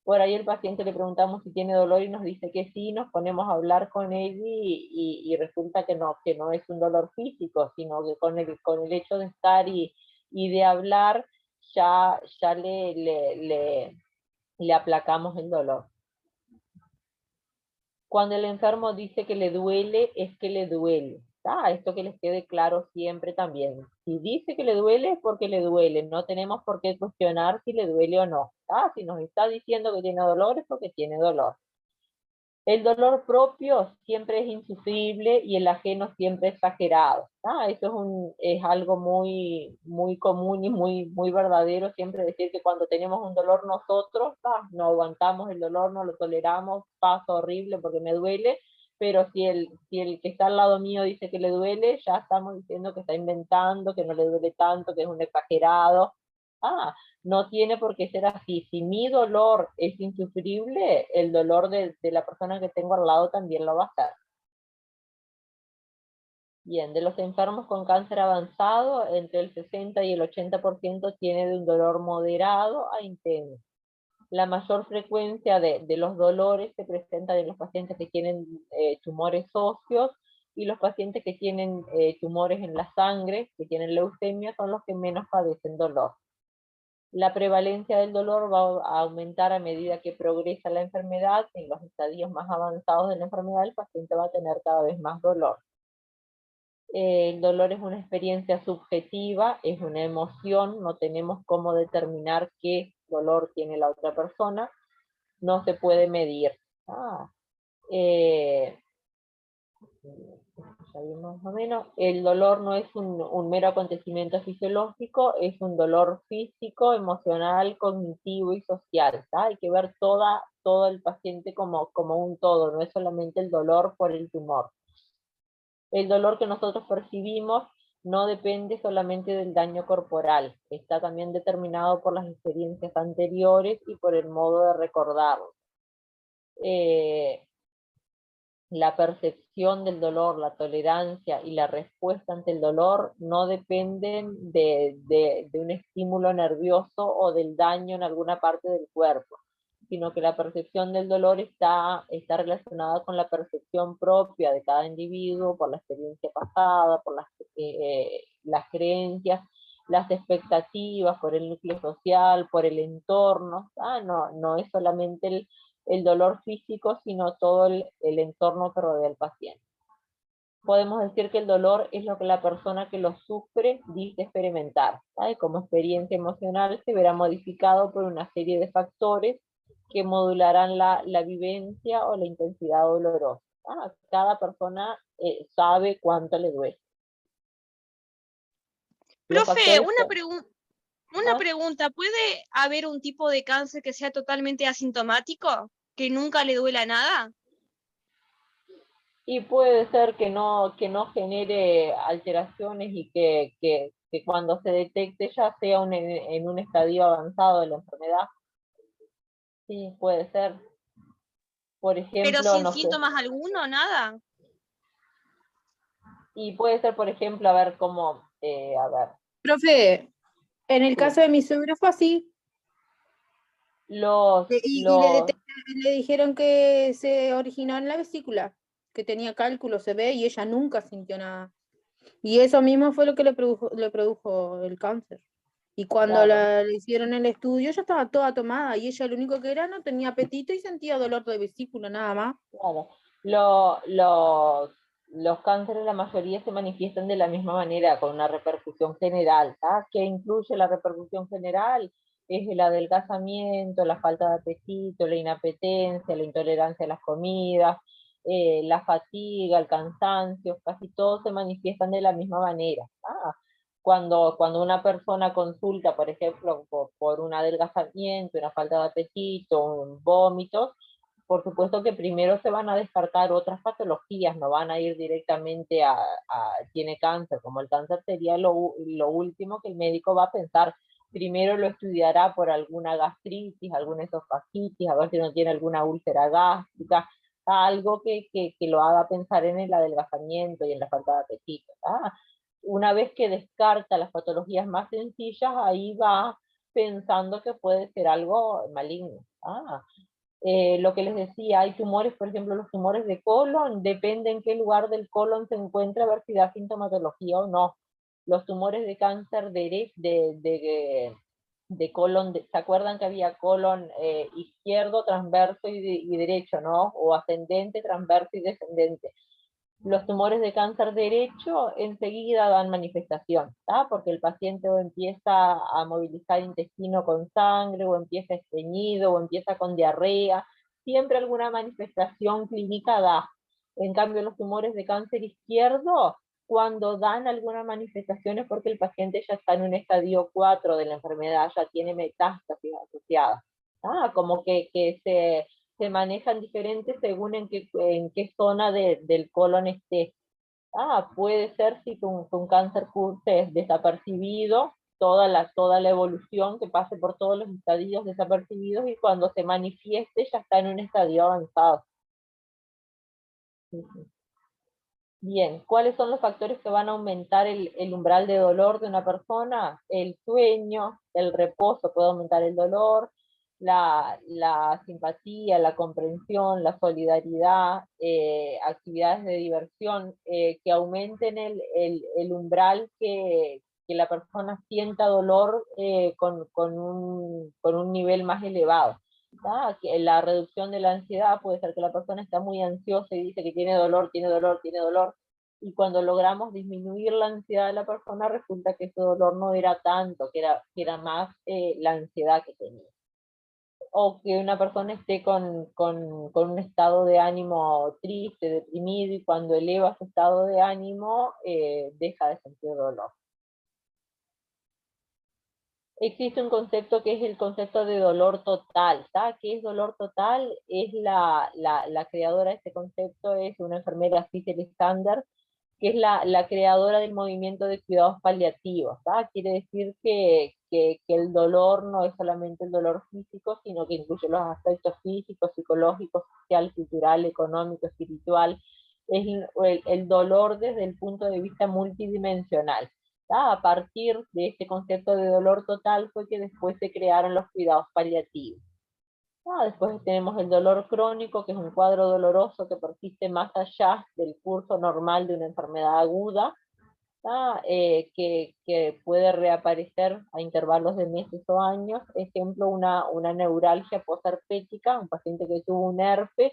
Por ahí el paciente le preguntamos si tiene dolor y nos dice que sí, nos ponemos a hablar con él y resulta que no es un dolor físico, sino que con el hecho de estar y de hablar ya le aplacamos el dolor. Cuando el enfermo dice que le duele, es que le duele. Esto que les quede claro siempre también. Si dice que le duele, es porque le duele. No tenemos por qué cuestionar si le duele o no. Si nos está diciendo que tiene dolor, es porque tiene dolor. El dolor propio siempre es insufrible y el ajeno siempre exagerado. Eso es algo muy, muy común y muy verdadero, siempre decir que cuando tenemos un dolor nosotros no aguantamos el dolor, no lo toleramos, pasa horrible porque me duele, pero si el que está al lado mío dice que le duele, ya estamos diciendo que está inventando, que no le duele tanto, que es un exagerado. No tiene por qué ser así. Si mi dolor es insufrible, el dolor de la persona que tengo al lado también lo va a ser. Bien, de los enfermos con cáncer avanzado, entre el 60 y el 80% tiene de un dolor moderado a intenso. La mayor frecuencia de los dolores se presenta en los pacientes que tienen tumores óseos, y los pacientes que tienen tumores en la sangre, que tienen leucemia, son los que menos padecen dolor. La prevalencia del dolor va a aumentar a medida que progresa la enfermedad. En los estadios más avanzados de la enfermedad, el paciente va a tener cada vez más dolor. El dolor es una experiencia subjetiva, es una emoción, no tenemos cómo determinar qué dolor tiene la otra persona, no se puede medir. Más o menos, el dolor no es un mero acontecimiento fisiológico, es un dolor físico, emocional, cognitivo y social. Hay que ver todo el paciente como un todo, no es solamente el dolor por el tumor. El dolor que nosotros percibimos no depende solamente del daño corporal, está también determinado por las experiencias anteriores y por el modo de recordarlo. La percepción del dolor, la tolerancia y la respuesta ante el dolor no dependen de un estímulo nervioso o del daño en alguna parte del cuerpo, sino que la percepción del dolor está relacionada con la percepción propia de cada individuo, por la experiencia pasada, por las creencias, las expectativas, por el núcleo social, por el entorno. No es solamente el dolor físico, sino todo el entorno que rodea al paciente. podemos decir que el dolor es lo que la persona que lo sufre dice experimentar, ¿sabe? Como experiencia emocional se verá modificado por una serie de factores que modularán la vivencia o la intensidad dolorosa. Cada persona sabe cuánto le duele. Los Profe, factores una pregunta, ¿puede haber un tipo de cáncer que sea totalmente asintomático? ¿Que nunca le duela nada? y puede ser que no genere alteraciones y que cuando se detecte ya sea en un estadio avanzado de la enfermedad. Sí, puede ser. Por Pero ejemplo, sin no sé. síntomas alguno, nada. Y puede ser, por ejemplo, a ver cómo, a ver, Profe, en el sí, caso de mi suegro fue así. los, Y los, le dijeron que se originó en la vesícula, que tenía cálculo, se ve, y ella nunca sintió nada. Y eso mismo fue lo que le produjo el cáncer. Y cuando claro, le hicieron el estudio, ella estaba toda tomada, y ella lo único que era, no tenía apetito y sentía dolor de vesícula, nada más. claro. Lo- los, los cánceres, la mayoría se manifiestan de la misma manera, con una repercusión general, ¿tá? ¿Qué incluye la repercusión general? Es el adelgazamiento, la falta de apetito, la inapetencia, la intolerancia a las comidas, la fatiga, el cansancio, casi todos se manifiestan de la misma manera. Cuando una persona consulta, por ejemplo, por un adelgazamiento, una falta de apetito, un vómito, por supuesto que primero se van a descartar otras patologías, no van a ir directamente tiene cáncer, como el cáncer sería lo último que el médico va a pensar. Primero lo estudiará por alguna gastritis, alguna esofagitis, a ver si no tiene alguna úlcera gástrica, algo que lo haga pensar en el adelgazamiento y en la falta de apetito. Una vez que descarta las patologías más sencillas, ahí va pensando que puede ser algo maligno. Lo que les decía, hay tumores, por ejemplo, los tumores de colon, depende en qué lugar del colon se encuentra, a ver si da sintomatología o no. Los tumores de cáncer de colon, ¿se acuerdan que había colon izquierdo, transverso y derecho, ¿no? O ascendente, transverso y descendente. Los tumores de cáncer derecho enseguida dan manifestación, ¿tá? Porque el paciente o empieza a movilizar intestino con sangre, o empieza estreñido, o empieza con diarrea, siempre alguna manifestación clínica da. En cambio, los tumores de cáncer izquierdo, cuando dan alguna manifestación es porque el paciente ya está en un estadio 4 de la enfermedad, ya tiene metástasis asociadas. Como que se manejan diferentes según en qué zona del colon esté. Puede ser si un cáncer curse desapercibido, toda la evolución que pase por todos los estadios desapercibidos y cuando se manifieste ya está en un estadio avanzado. Bien, ¿cuáles son los factores que van a aumentar el umbral de dolor de una persona? El sueño, el reposo puede aumentar el dolor, la simpatía, la comprensión, la solidaridad, actividades de diversión, que aumenten el umbral que la persona sienta dolor con un nivel más elevado. Que la reducción de la ansiedad puede ser que la persona está muy ansiosa y dice que tiene dolor, tiene dolor, tiene dolor, y cuando logramos disminuir la ansiedad de la persona resulta que ese dolor no era tanto, que era más la ansiedad que tenía. O que una persona esté con un estado de ánimo triste, deprimido, y cuando eleva su estado de ánimo deja de sentir dolor. Existe un concepto que es el concepto de dolor total. ¿Sabes qué es dolor total? Es la creadora de este concepto, es una enfermera, Cicely Sander, que es la creadora del movimiento de cuidados paliativos. Quiere decir que el dolor no es solamente el dolor físico, sino que incluye los aspectos físicos, psicológicos, social, cultural, económico, espiritual. Es el dolor desde el punto de vista multidimensional. A partir de este concepto de dolor total fue que después se crearon los cuidados paliativos. Después tenemos el dolor crónico, que es un cuadro doloroso que persiste más allá del curso normal de una enfermedad aguda, que puede reaparecer a intervalos de meses o años. Ejemplo, una neuralgia posherpética, un paciente que tuvo un herpes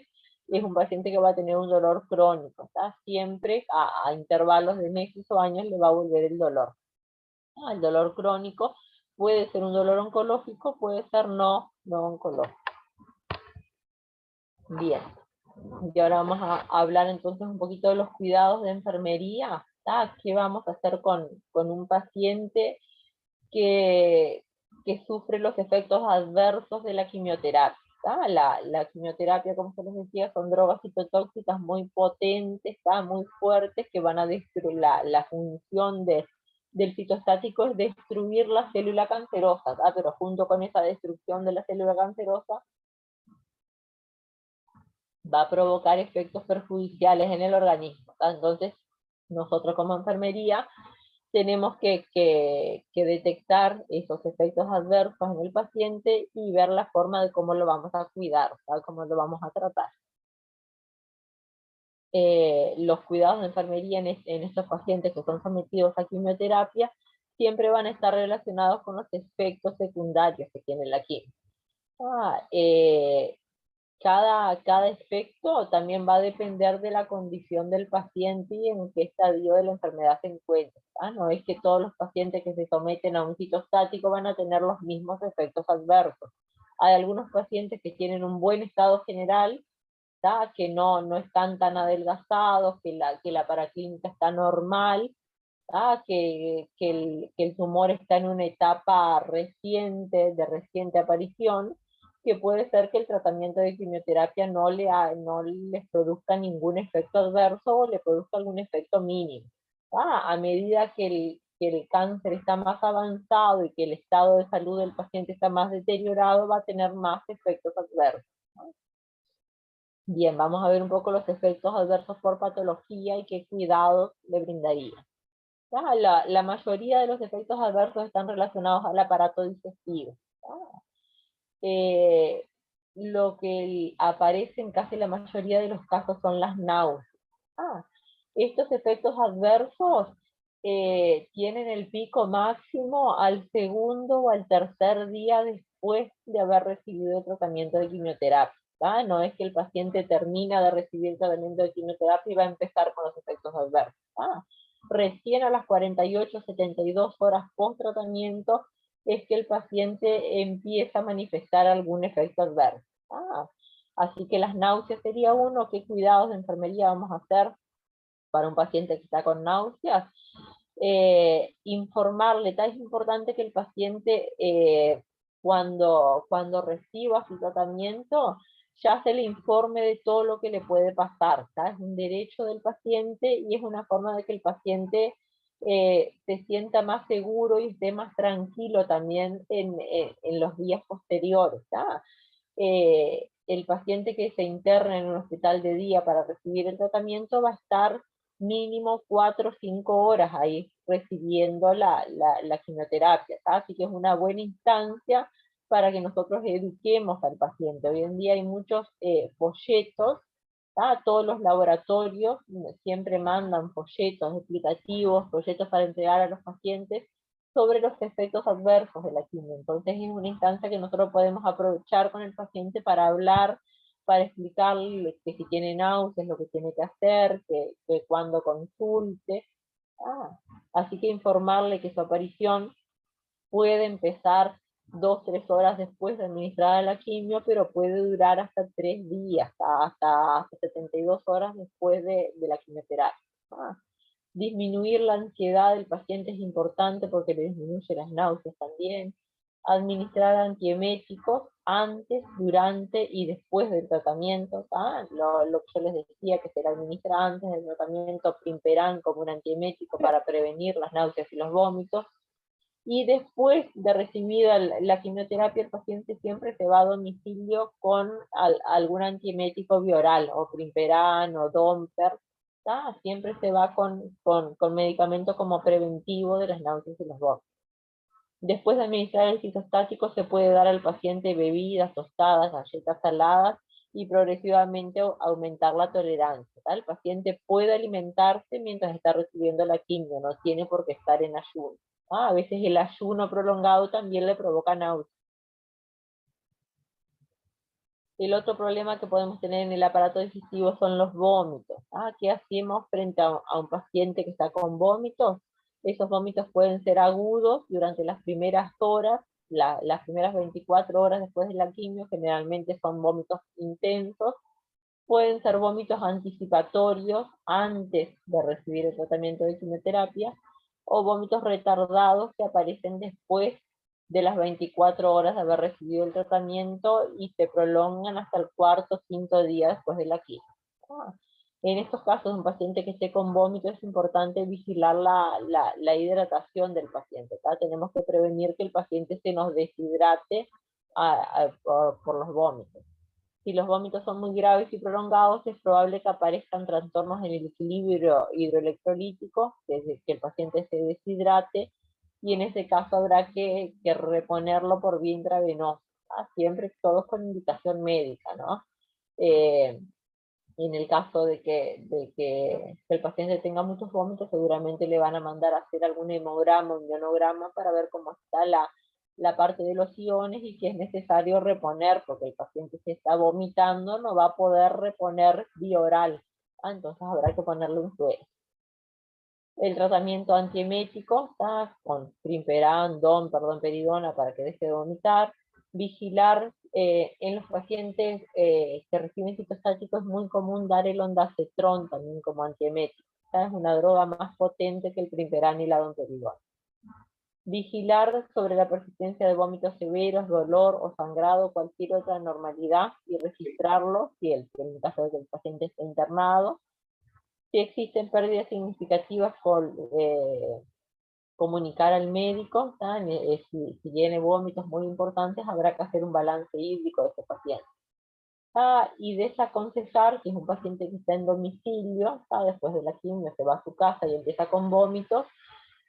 es un paciente que va a tener un dolor crónico, ¿tá? Siempre a intervalos de meses o años le va a volver el dolor. El dolor crónico puede ser un dolor oncológico, puede ser no oncológico. Bien, y ahora vamos a hablar entonces un poquito de los cuidados de enfermería. ¿Tá? ¿Qué vamos a hacer con un paciente que sufre los efectos adversos de la quimioterapia? ¿Tá? La quimioterapia, como se les decía, son drogas citotóxicas muy potentes, ¿tá? Muy fuertes, que van a destruir la función del citostático es destruir la célula cancerosa, ¿tá? Pero junto con esa destrucción de la célula cancerosa va a provocar efectos perjudiciales en el organismo, ¿tá? Entonces, nosotros como enfermería tenemos que detectar esos efectos adversos en el paciente y ver la forma de cómo lo vamos a cuidar, ¿tá? Cómo lo vamos a tratar. Los cuidados de enfermería en estos pacientes que son sometidos a quimioterapia siempre van a estar relacionados con los efectos secundarios que tiene la quimio. Cada efecto también va a depender de la condición del paciente y en qué estadio de la enfermedad se encuentra. No es que todos los pacientes que se someten a un citostático van a tener los mismos efectos adversos. Hay algunos pacientes que tienen un buen estado general, ¿tá? Que no están tan adelgazados, que la paraclínica está normal, ¿tá? Que el tumor está en una etapa reciente, de reciente aparición, que puede ser que el tratamiento de quimioterapia no les produzca ningún efecto adverso o le produzca algún efecto mínimo. A medida que el cáncer está más avanzado y que el estado de salud del paciente está más deteriorado, va a tener más efectos adversos. Bien, vamos a ver un poco los efectos adversos por patología y qué cuidados le brindaría. La mayoría de los efectos adversos están relacionados al aparato digestivo. Lo que aparece en casi la mayoría de los casos son las náuseas. Estos efectos adversos tienen el pico máximo al segundo o al tercer día después de haber recibido el tratamiento de quimioterapia. No es que el paciente termina de recibir el tratamiento de quimioterapia y va a empezar con los efectos adversos. Recién a las 48, 72 horas post tratamiento es que el paciente empieza a manifestar algún efecto adverso. Así que las náuseas sería uno. ¿Qué cuidados de enfermería vamos a hacer para un paciente que está con náuseas? Informarle, es importante que el paciente cuando reciba su tratamiento ya se le informe de todo lo que le puede pasar, es un derecho del paciente y es una forma de que el paciente se sienta más seguro y esté más tranquilo también en los días posteriores. El paciente que se interna en un hospital de día para recibir el tratamiento va a estar mínimo 4 o 5 horas ahí recibiendo la quimioterapia, así que es una buena instancia para que nosotros eduquemos al paciente. Hoy en día hay muchos folletos, todos los laboratorios siempre mandan folletos explicativos, folletos para entregar a los pacientes sobre los efectos adversos de la quimio. Entonces es una instancia que nosotros podemos aprovechar con el paciente para hablar, para explicarle que si tiene náuseas, lo que tiene que hacer, que cuando consulte. Así que informarle que su aparición puede empezar 2 o 3 horas después de administrar la quimio, pero puede durar hasta 3 días, hasta 72 horas después de la quimioterapia. Disminuir la ansiedad del paciente es importante porque le disminuye las náuseas también. Administrar antieméticos antes, durante y después del tratamiento. Lo que yo les decía, que se le administra antes del tratamiento Primperan como un antiemético para prevenir las náuseas y los vómitos. Y después de recibida la quimioterapia, el paciente siempre se va a domicilio con algún antiemético bioral, o Primperan o Domper. Siempre se va con medicamento como preventivo de las náuseas y los vómitos. Después de administrar el citostático se puede dar al paciente bebidas, tostadas, galletas saladas y progresivamente aumentar la tolerancia. El paciente puede alimentarse mientras está recibiendo la quimio, no tiene por qué estar en ayuno. A veces el ayuno prolongado también le provoca náuseas. El otro problema que podemos tener en el aparato digestivo son los vómitos. ¿Qué hacemos frente a un paciente que está con vómitos? Esos vómitos pueden ser agudos durante las primeras horas, las primeras 24 horas después de la quimio, generalmente son vómitos intensos. Pueden ser vómitos anticipatorios antes de recibir el tratamiento de quimioterapia, o vómitos retardados que aparecen después de las 24 horas de haber recibido el tratamiento y se prolongan hasta el cuarto o quinto día después de la quimio. En estos casos, un paciente que esté con vómito, es importante vigilar la hidratación del paciente. Tenemos que prevenir que el paciente se nos deshidrate por los vómitos. Si los vómitos son muy graves y prolongados, es probable que aparezcan trastornos en el equilibrio hidroelectrolítico, que el paciente se deshidrate, y en ese caso habrá que reponerlo por vía intravenosa, siempre todos con indicación médica, ¿no? En el caso de que el paciente tenga muchos vómitos, seguramente le van a mandar a hacer algún hemograma o ionograma para ver cómo está la parte de los iones y si es necesario reponer, porque el paciente se está vomitando, no va a poder reponer vía oral. Entonces habrá que ponerle un suero. El tratamiento antiemético está con trimperan, peridona para que deje de vomitar. Vigilar en los pacientes que reciben citostáticos es muy común dar el ondansetron también como antiemético. Es una droga más potente que el trimperan y la domperidona. Vigilar sobre la persistencia de vómitos severos, dolor o sangrado, cualquier otra anormalidad, y registrarlo en el caso de que el paciente esté internado. Si existen pérdidas significativas, comunicar al médico. Si tiene vómitos muy importantes, habrá que hacer un balance hídrico de ese paciente. Y desaconsejar, si es un paciente que está en domicilio, después de la quimio se va a su casa y empieza con vómitos,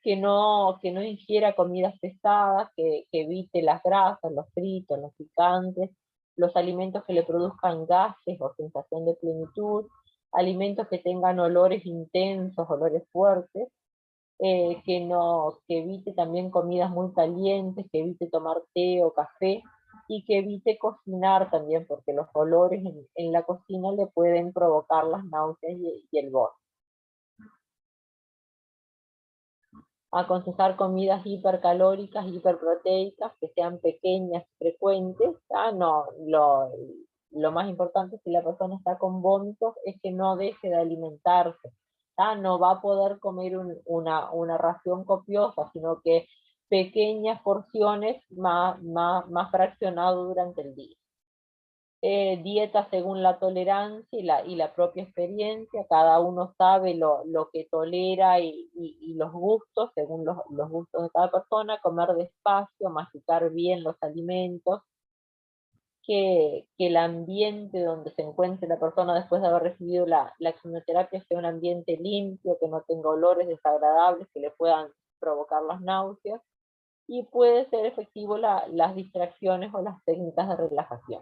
que no ingiera comidas pesadas, que evite las grasas, los fritos, los picantes, los alimentos que le produzcan gases o sensación de plenitud, alimentos que tengan olores intensos, olores fuertes, que evite también comidas muy calientes, que evite tomar té o café, y que evite cocinar también, porque los olores en la cocina le pueden provocar las náuseas y el vómito. Aconsejar comidas hipercalóricas, hiperproteicas, que sean pequeñas, frecuentes. Lo más importante si la persona está con vómitos es que no deje de alimentarse. No va a poder comer una ración copiosa, sino que pequeñas porciones más fraccionado durante el día. Dieta según la tolerancia y la propia experiencia. Cada uno sabe lo que tolera y los gustos, según los gustos de cada persona. Comer despacio, masticar bien los alimentos, que el ambiente donde se encuentre la persona después de haber recibido la quimioterapia sea un ambiente limpio, que no tenga olores desagradables que le puedan provocar las náuseas, y puede ser efectivo las distracciones o las técnicas de relajación.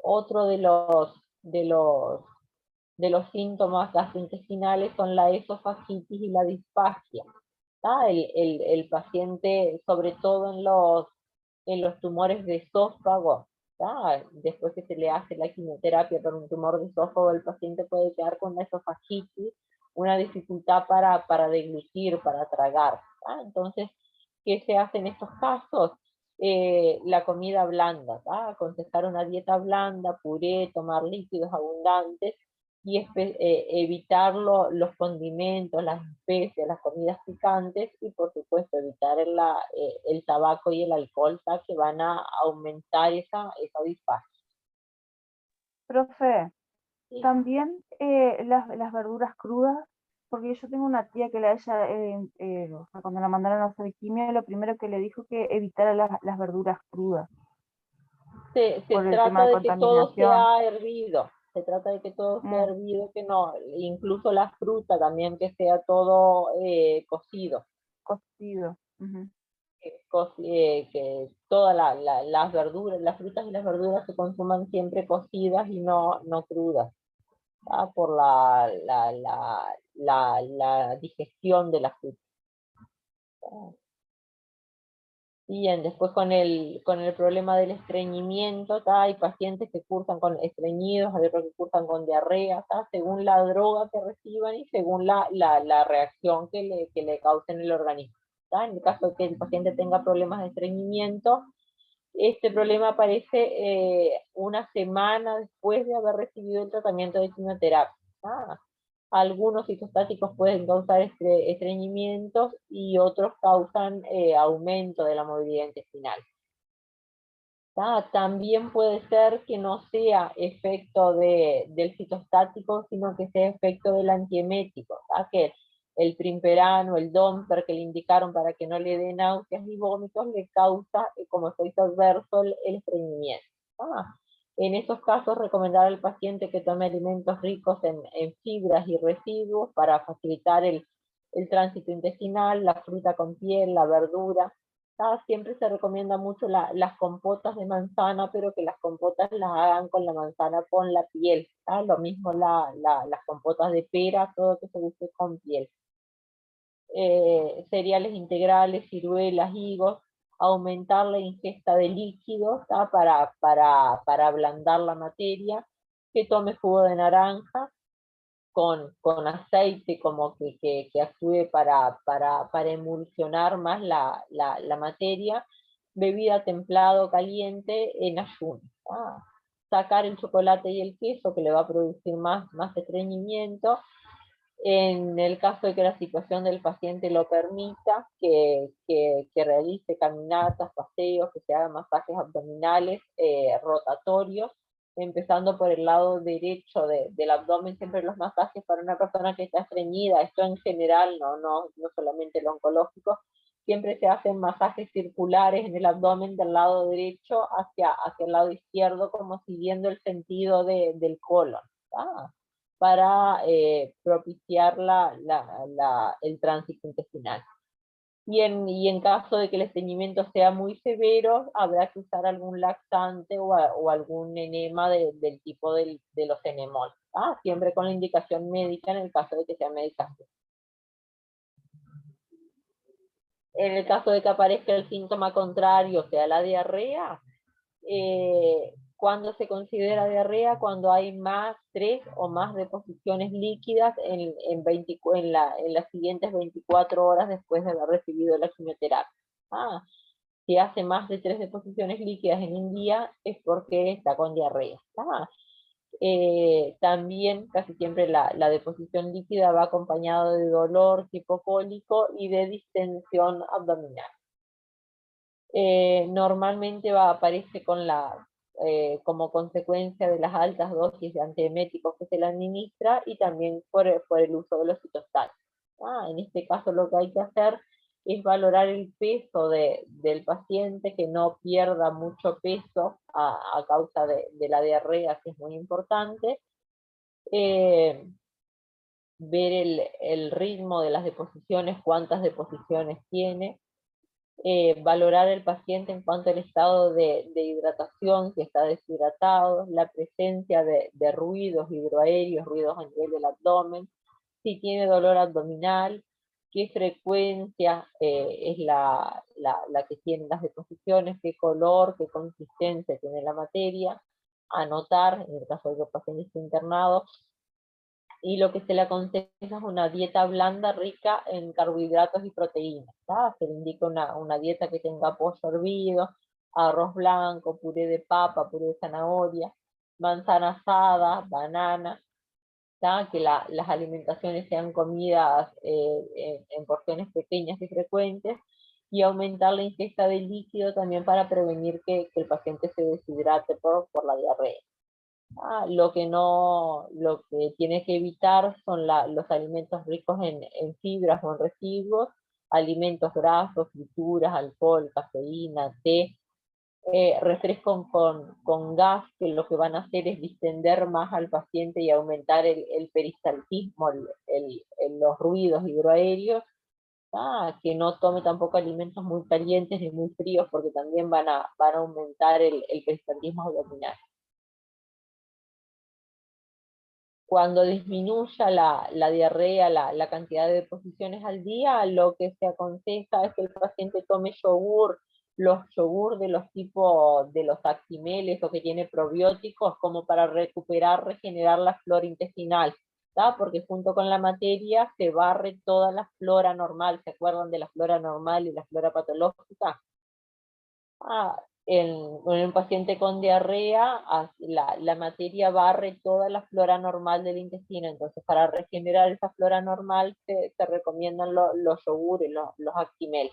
Otro de los síntomas gastrointestinales son la esofagitis y la disfagia. El paciente, sobre todo en los tumores de esófago, después que se le hace la quimioterapia por un tumor de esófago, el paciente puede quedar con una esofagitis, una dificultad para deglutir, para tragar. Entonces, ¿qué se hace en estos casos? La comida blanda, aconsejar una dieta blanda, puré, tomar líquidos abundantes, y evitar los condimentos, las especias, las comidas picantes, y por supuesto evitar el tabaco y el alcohol, que van a aumentar esa disfagia. Profe, Sí. también las verduras crudas, porque yo tengo una tía que o sea, cuando la mandaron a hacer quimio, lo primero que le dijo que evitara las verduras crudas. Se por el trata tema de de que todo contaminación. sea hervido. Se trata de que todo sea hervido, que no, incluso la fruta también, que sea todo cocido. Cocido. Que todas las verduras, las frutas y las verduras se consuman siempre cocidas y no crudas, por la digestión de la fruta. Bien, después con el problema del estreñimiento, hay pacientes que cursan con estreñidos, hay otros que cursan con diarrea, según la droga que reciban y según la reacción que le cause en el organismo. En el caso de que el paciente tenga problemas de estreñimiento, este problema aparece una semana después de haber recibido el tratamiento de quimioterapia. Algunos citostáticos pueden causar estreñimientos y otros causan aumento de la movilidad intestinal. También puede ser que no sea efecto del citostático, sino que sea efecto del antiemético, que el primperano, el domper que le indicaron para que no le dé náuseas y vómitos, le causa como efecto adverso el estreñimiento. En esos casos, recomendar al paciente que tome alimentos ricos en fibras y residuos para facilitar el tránsito intestinal, la fruta con piel, la verdura. Siempre se recomienda mucho las compotas de manzana, pero que las compotas las hagan con la manzana con la piel. Lo mismo las compotas de pera, todo que se use con piel. Cereales integrales, ciruelas, higos, aumentar la ingesta de líquidos para ablandar la materia, que tome jugo de naranja con aceite como que actúe para emulsionar más la materia, bebida templado caliente en ayuno. Sacar el chocolate y el queso que le va a producir más estreñimiento. En el caso de que la situación del paciente lo permita, que realice caminatas, paseos, que se hagan masajes abdominales rotatorios, empezando por el lado derecho del abdomen, siempre los masajes para una persona que está estreñida, esto en general, no solamente el oncológico, siempre se hacen masajes circulares en el abdomen del lado derecho hacia el lado izquierdo, como siguiendo el sentido del colon, para propiciar el tránsito intestinal. Y en caso de que el estreñimiento sea muy severo, habrá que usar algún laxante o algún enema del tipo de los enemol. Siempre con la indicación médica en el caso de que sea medicación. En el caso de que aparezca el síntoma contrario, o sea, la diarrea, cuando se considera diarrea, cuando hay 3 o más deposiciones líquidas en las siguientes 24 horas después de haber recibido la quimioterapia. Si hace más de 3 deposiciones líquidas en un día, es porque está con diarrea. También casi siempre la deposición líquida va acompañado de dolor tipo cólico y de distensión abdominal. Normalmente aparece como consecuencia de las altas dosis de antieméticos que se le administra y también por el uso de los citostáticos. En este caso lo que hay que hacer es valorar el peso del paciente, que no pierda mucho peso a causa de la diarrea, que es muy importante. Ver el ritmo de las deposiciones, cuántas deposiciones tiene. Valorar el paciente en cuanto al estado de hidratación, si está deshidratado, la presencia de ruidos hidroaéreos, ruidos a nivel del abdomen, si tiene dolor abdominal, qué frecuencia es la que tienen las deposiciones, qué color, qué consistencia tiene la materia, anotar en el caso de que el paciente esté internado. Y lo que se le aconseja es una dieta blanda rica en carbohidratos y proteínas. Se le indica una dieta que tenga pollo hervido, arroz blanco, puré de papa, puré de zanahoria, manzana asada, banana, que las alimentaciones sean comidas en porciones pequeñas y frecuentes, y aumentar la ingesta de líquido también para prevenir que el paciente se deshidrate por la diarrea. Lo que tiene que evitar son los alimentos ricos en fibras o en residuos, alimentos grasos, frituras, alcohol, cafeína, té, refrescos con gas, que lo que van a hacer es distender más al paciente y aumentar el peristaltismo, los ruidos hidroaéreos. Que no tome tampoco alimentos muy calientes ni muy fríos, porque también van a aumentar el peristaltismo abdominal. Cuando disminuya la diarrea, la cantidad de deposiciones al día, lo que se aconseja es que el paciente tome yogur los yogur de los tipos de los actimeles o que tiene probióticos como para recuperar, regenerar la flora intestinal, ¿tá? Porque junto con la materia se barre toda la flora normal. ¿Se acuerdan de la flora normal y la flora patológica? En un paciente con diarrea, la materia barre toda la flora normal del intestino. Entonces, para regenerar esa flora normal se recomiendan los yogures, los actimel.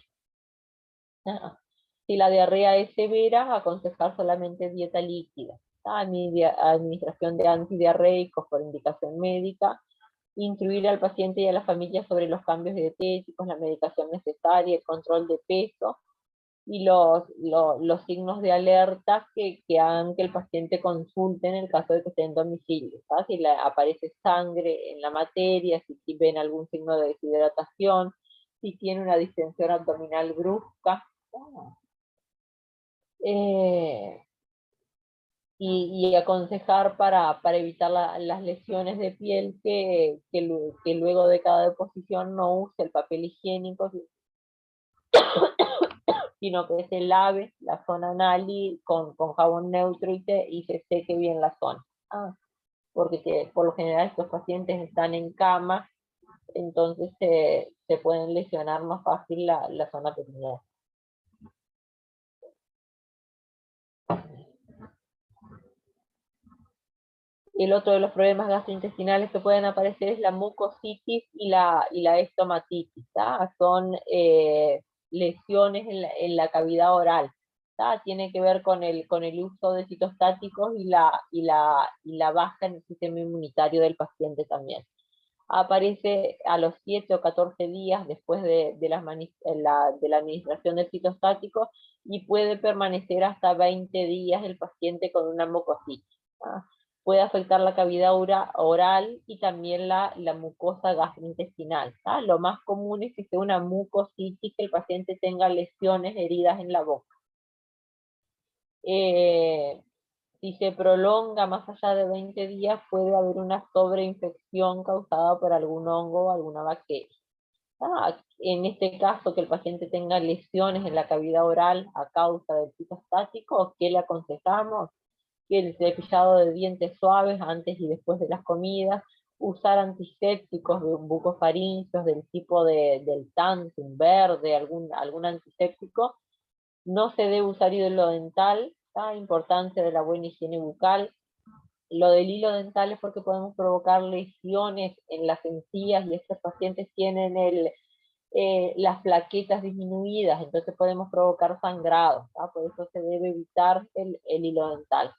Si la diarrea es severa, aconsejar solamente dieta líquida. Administración de antidiarreicos por indicación médica, instruir al paciente y a la familia sobre los cambios dietéticos, la medicación necesaria, el control de peso, y los signos de alerta que hagan que el paciente consulte en el caso de que esté en domicilio. Si aparece sangre en la materia, si ven algún signo de deshidratación, si tiene una distensión abdominal brusca. Y aconsejar para evitar las lesiones de piel que luego de cada deposición no use el papel higiénico, sino que se lave la zona anal con jabón neutro y se seque bien la zona. Porque por lo general estos pacientes están en cama, entonces se pueden lesionar más fácil la zona perineal. El otro de los problemas gastrointestinales que pueden aparecer es la mucositis y la estomatitis. Son lesiones en la cavidad oral. Tiene que ver con el uso de citostáticos y la baja en el sistema inmunitario del paciente también. Aparece a los 7 o 14 días después de la administración del citostático y puede permanecer hasta 20 días el paciente con una mucositis. Puede afectar la cavidad oral y también la mucosa gastrointestinal. Lo más común es que sea una mucositis, que el paciente tenga lesiones, heridas en la boca. Si se prolonga más allá de 20 días, puede haber una sobreinfección causada por algún hongo o alguna bacteria. En este caso, que el paciente tenga lesiones en la cavidad oral a causa del citostático, ¿qué le aconsejamos? Que el cepillado de dientes suaves antes y después de las comidas, usar antisépticos de bucofaringios del tipo del Tantum verde, algún antiséptico. No se debe usar hilo dental, importancia de la buena higiene bucal. Lo del hilo dental es porque podemos provocar lesiones en las encías y estos pacientes tienen las plaquetas disminuidas, entonces podemos provocar sangrado. Por eso se debe evitar el hilo dental.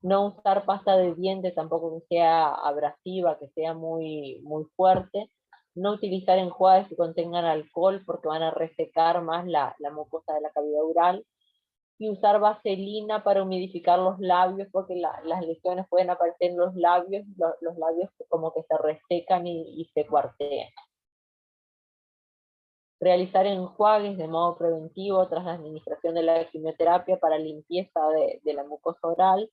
No usar pasta de dientes tampoco que sea abrasiva, que sea muy, muy fuerte. No utilizar enjuagues que contengan alcohol porque van a resecar más la mucosa de la cavidad oral. Y usar vaselina para humidificar los labios porque las lesiones pueden aparecer en los labios como que se resecan y se cuartean. Realizar enjuagues de modo preventivo tras la administración de la quimioterapia para limpieza de la mucosa oral.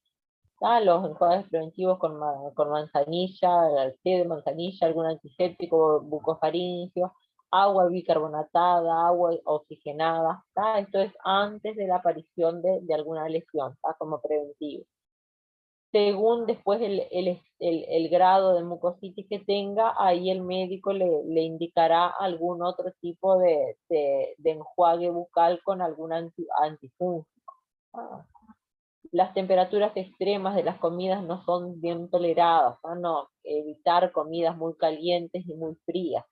Los enjuagues preventivos con manzanilla, el té de manzanilla, algún antiséptico bucofaringio, agua bicarbonatada, agua oxigenada. Esto es antes de la aparición de alguna lesión, como preventivo. Según después el grado de mucositis que tenga, ahí el médico le indicará algún otro tipo de enjuague bucal con algún antifúngico. Las temperaturas extremas de las comidas no son bien toleradas, evitar comidas muy calientes y muy frías.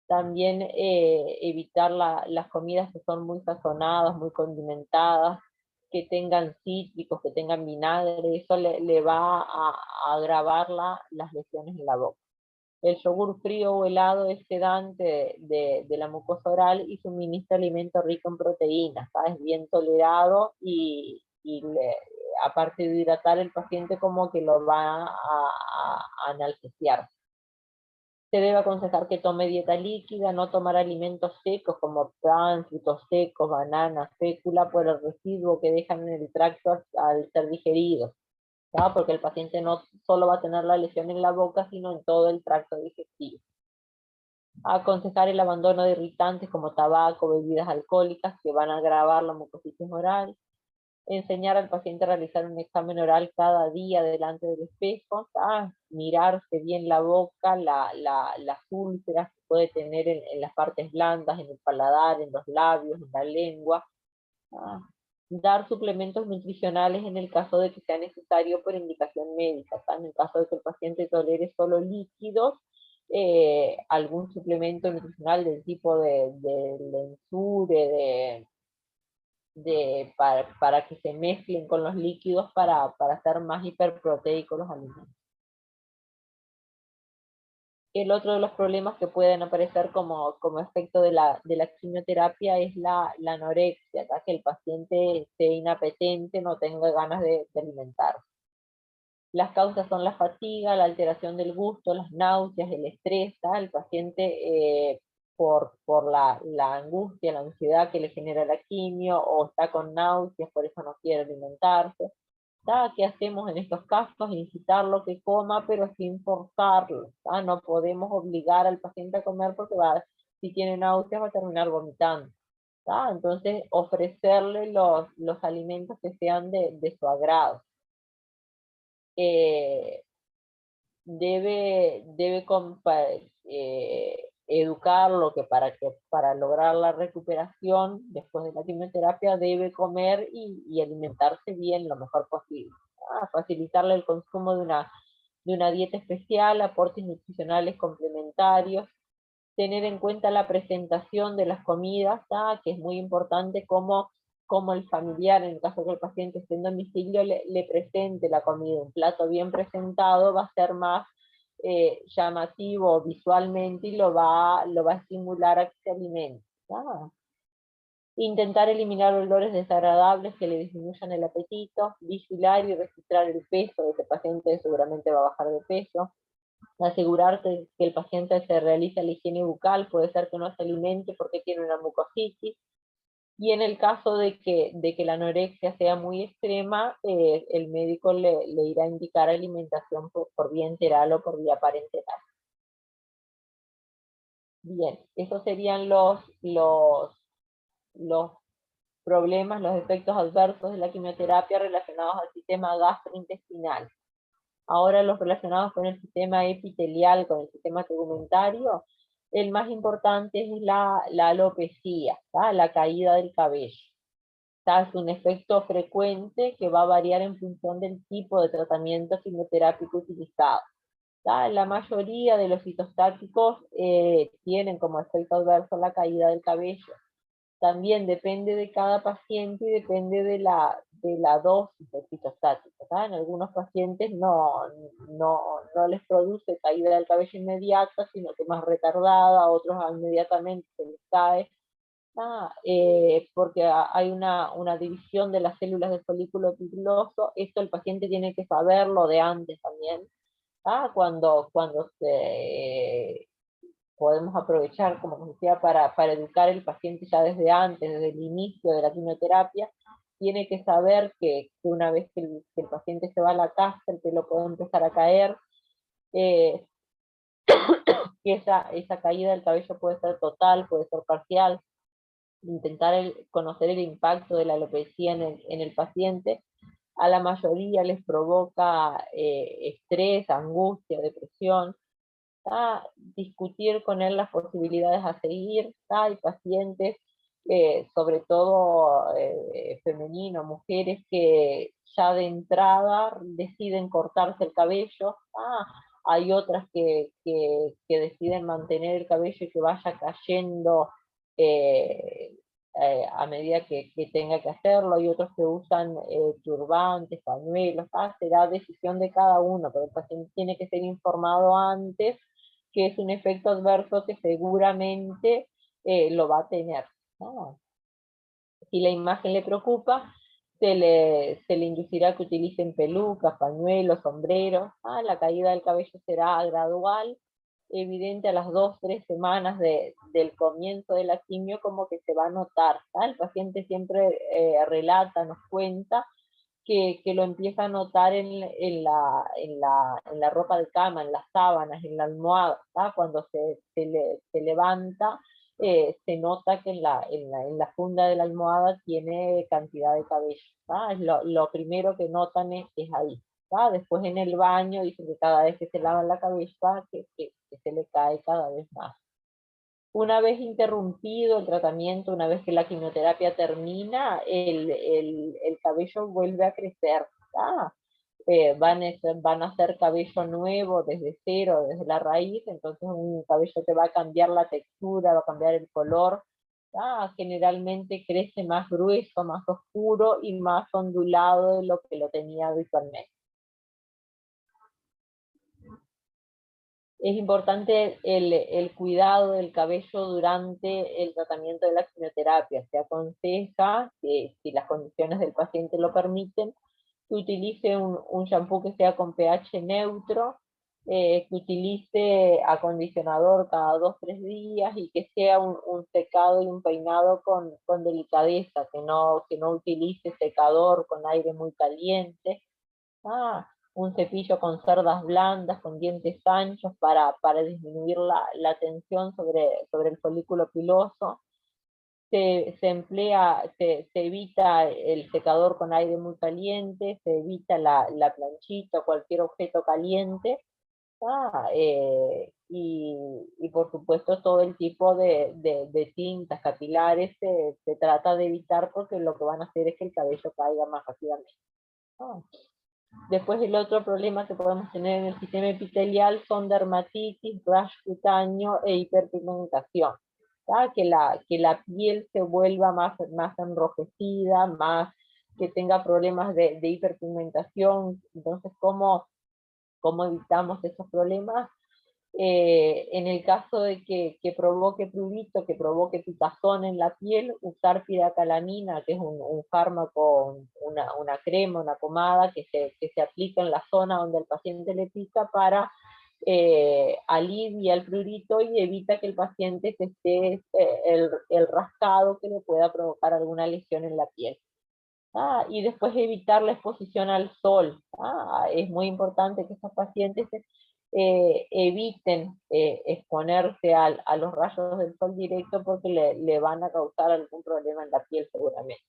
También evitar las comidas que son muy sazonadas, muy condimentadas, que tengan cítricos, que tengan vinagre, eso le va a agravar las lesiones en la boca. El yogur frío o helado es sedante de la mucosa oral y suministra alimento rico en proteínas, es bien tolerado y aparte de hidratar el paciente como que lo va a analgesiar. Se debe aconsejar que tome dieta líquida, no tomar alimentos secos como pan, frutos secos, bananas, fécula, por el residuo que dejan en el tracto al ser digeridos, porque el paciente no solo va a tener la lesión en la boca, sino en todo el tracto digestivo. Aconsejar el abandono de irritantes como tabaco, bebidas alcohólicas que van a agravar la mucositis oral. Enseñar al paciente a realizar un examen oral cada día delante del espejo, mirarse bien la boca, las úlceras que puede tener en las partes blandas, en el paladar, en los labios, en la lengua. Dar suplementos nutricionales en el caso de que sea necesario por indicación médica. En el caso de que el paciente tolere solo líquidos, algún suplemento nutricional del tipo de Lensure, para que se mezclen con los líquidos para hacer más hiperproteicos los alimentos. El otro de los problemas que pueden aparecer como efecto de la quimioterapia es la anorexia, que el paciente esté inapetente, no tenga ganas de alimentarse. Las causas son la fatiga, la alteración del gusto, las náuseas, el estrés. El paciente por la angustia, la ansiedad que le genera la quimio, o está con náuseas, por eso no quiere alimentarse. ¿Qué hacemos en estos casos? Incitarlo que coma, pero sin forzarlo. No podemos obligar al paciente a comer porque si tiene náuseas va a terminar vomitando. Entonces, ofrecerle los alimentos que sean de su agrado. Debe educarlo que para lograr la recuperación después de la quimioterapia debe comer y alimentarse bien lo mejor posible. Facilitarle el consumo de una dieta especial, aportes nutricionales complementarios, tener en cuenta la presentación de las comidas, que es muy importante como el familiar, en el caso que el paciente esté en domicilio, le presente la comida. Un plato bien presentado va a ser más llamativo visualmente y lo va a estimular a que se alimente. Intentar eliminar olores desagradables que le disminuyan el apetito, vigilar y registrar el peso de ese paciente, seguramente va a bajar de peso. Asegurarte que el paciente se realice la higiene bucal, puede ser que no se alimente porque tiene una mucositis. Y en el caso de que la anorexia sea muy extrema, el médico le irá a indicar alimentación por vía enteral o por vía parenteral. Bien, esos serían los problemas, los efectos adversos de la quimioterapia relacionados al sistema gastrointestinal. Ahora los relacionados con el sistema epitelial, con el sistema tegumentario, el más importante es la alopecia, la caída del cabello. Es un efecto frecuente que va a variar en función del tipo de tratamiento quimioterápico utilizado. La mayoría de los citostáticos tienen como efecto adverso la caída del cabello. También depende de cada paciente y depende de la dosis de citostáticos. En algunos pacientes no les produce caída del cabello inmediata, sino que más retardada, a otros inmediatamente se les cae, porque hay una división de las células del folículo piloso. Esto el paciente tiene que saberlo de antes también. Cuando podemos aprovechar, como decía, para educar al paciente ya desde antes, desde el inicio de la quimioterapia. Tiene que saber que una vez que el paciente se va a la casa, el pelo puede empezar a caer, que esa caída del cabello puede ser total, puede ser parcial. Intentar conocer el impacto de la alopecia en el paciente. A la mayoría les provoca estrés, angustia, depresión. Discutir con él las posibilidades a seguir. Hay pacientes, sobre todo femeninos, mujeres que ya de entrada deciden cortarse el cabello. Hay otras que deciden mantener el cabello y que vaya cayendo a medida que tenga que hacerlo. Hay otros que usan turbantes, pañuelos. Será decisión de cada uno, pero el paciente tiene que ser informado antes que es un efecto adverso que seguramente lo va a tener. Si la imagen le preocupa, se le inducirá a que utilicen pelucas, pañuelos, sombreros. La caída del cabello será gradual, evidente a las 2-3 semanas del comienzo de la quimio, como que se va a notar. El paciente siempre relata, nos cuenta que lo empieza a notar en la ropa de cama, en las sábanas, en la almohada, ¿tá? Cuando se levanta, se nota que en la funda de la almohada tiene cantidad de cabello, ¿tá? Es lo primero que notan es ahí, ¿tá? Después en el baño dicen que cada vez que se lavan la cabeza, que se le cae cada vez más. Una vez interrumpido el tratamiento, una vez que la quimioterapia termina, el cabello vuelve a crecer, ¿tá? Van a hacer cabello nuevo desde cero, desde la raíz, entonces un cabello que va a cambiar la textura, va a cambiar el color, ¿tá? Generalmente crece más grueso, más oscuro y más ondulado de lo que lo tenía habitualmente. Es importante el cuidado del cabello durante el tratamiento de la quimioterapia. Se aconseja que, si las condiciones del paciente lo permiten, que utilice un shampoo que sea con pH neutro, que utilice acondicionador cada 2-3 días y que sea un secado y un peinado con delicadeza, que no utilice secador con aire muy caliente. Un cepillo con cerdas blandas, con dientes anchos para disminuir la tensión sobre el folículo piloso. Se evita el secador con aire muy caliente, se evita la planchita o cualquier objeto caliente. Y por supuesto todo el tipo de tintas capilares se trata de evitar, porque lo que van a hacer es que el cabello caiga más rápidamente. Después el otro problema que podemos tener en el sistema epitelial son dermatitis, rash cutáneo e hiperpigmentación. Que la piel se vuelva más enrojecida, que tenga problemas de hiperpigmentación. Entonces, ¿cómo evitamos esos problemas? En el caso de que provoque prurito, que provoque picazón en la piel, usar piracalamina, que es un fármaco, una crema, una pomada que se aplica en la zona donde el paciente le pica, para alivia el prurito y evita que el paciente se esté el rascado que le pueda provocar alguna lesión en la piel. Y después evitar la exposición al sol. Es muy importante que estos pacientes eviten exponerse a los rayos del sol directo, porque le van a causar algún problema en la piel seguramente.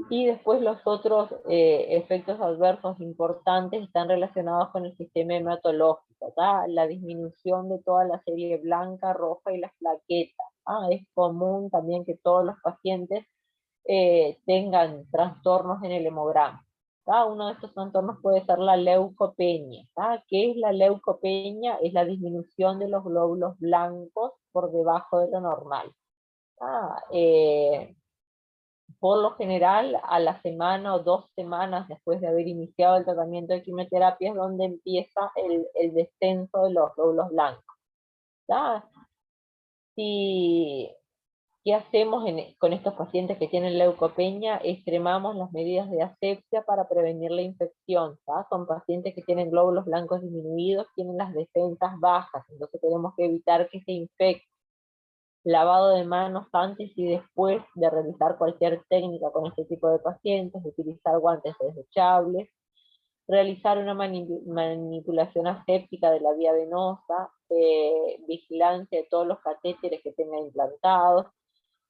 Y después los otros efectos adversos importantes están relacionados con el sistema hematológico, la disminución de toda la serie blanca, roja y las plaquetas. Es común también que todos los pacientes tengan trastornos en el hemograma. Uno de estos trastornos puede ser la leucopenia. ¿Qué es la leucopenia? Es la disminución de los glóbulos blancos por debajo de lo normal. Por lo general, a la semana o 2 semanas después de haber iniciado el tratamiento de quimioterapia es donde empieza el descenso de los glóbulos blancos. ¿Qué hacemos con estos pacientes que tienen leucopenia? Extremamos las medidas de asepsia para prevenir la infección. Son pacientes que tienen glóbulos blancos disminuidos, tienen las defensas bajas, entonces tenemos que evitar que se infecte. Lavado de manos antes y después de realizar cualquier técnica con este tipo de pacientes, utilizar guantes desechables, realizar una manipulación aséptica de la vía venosa, vigilancia de todos los catéteres que tenga implantados,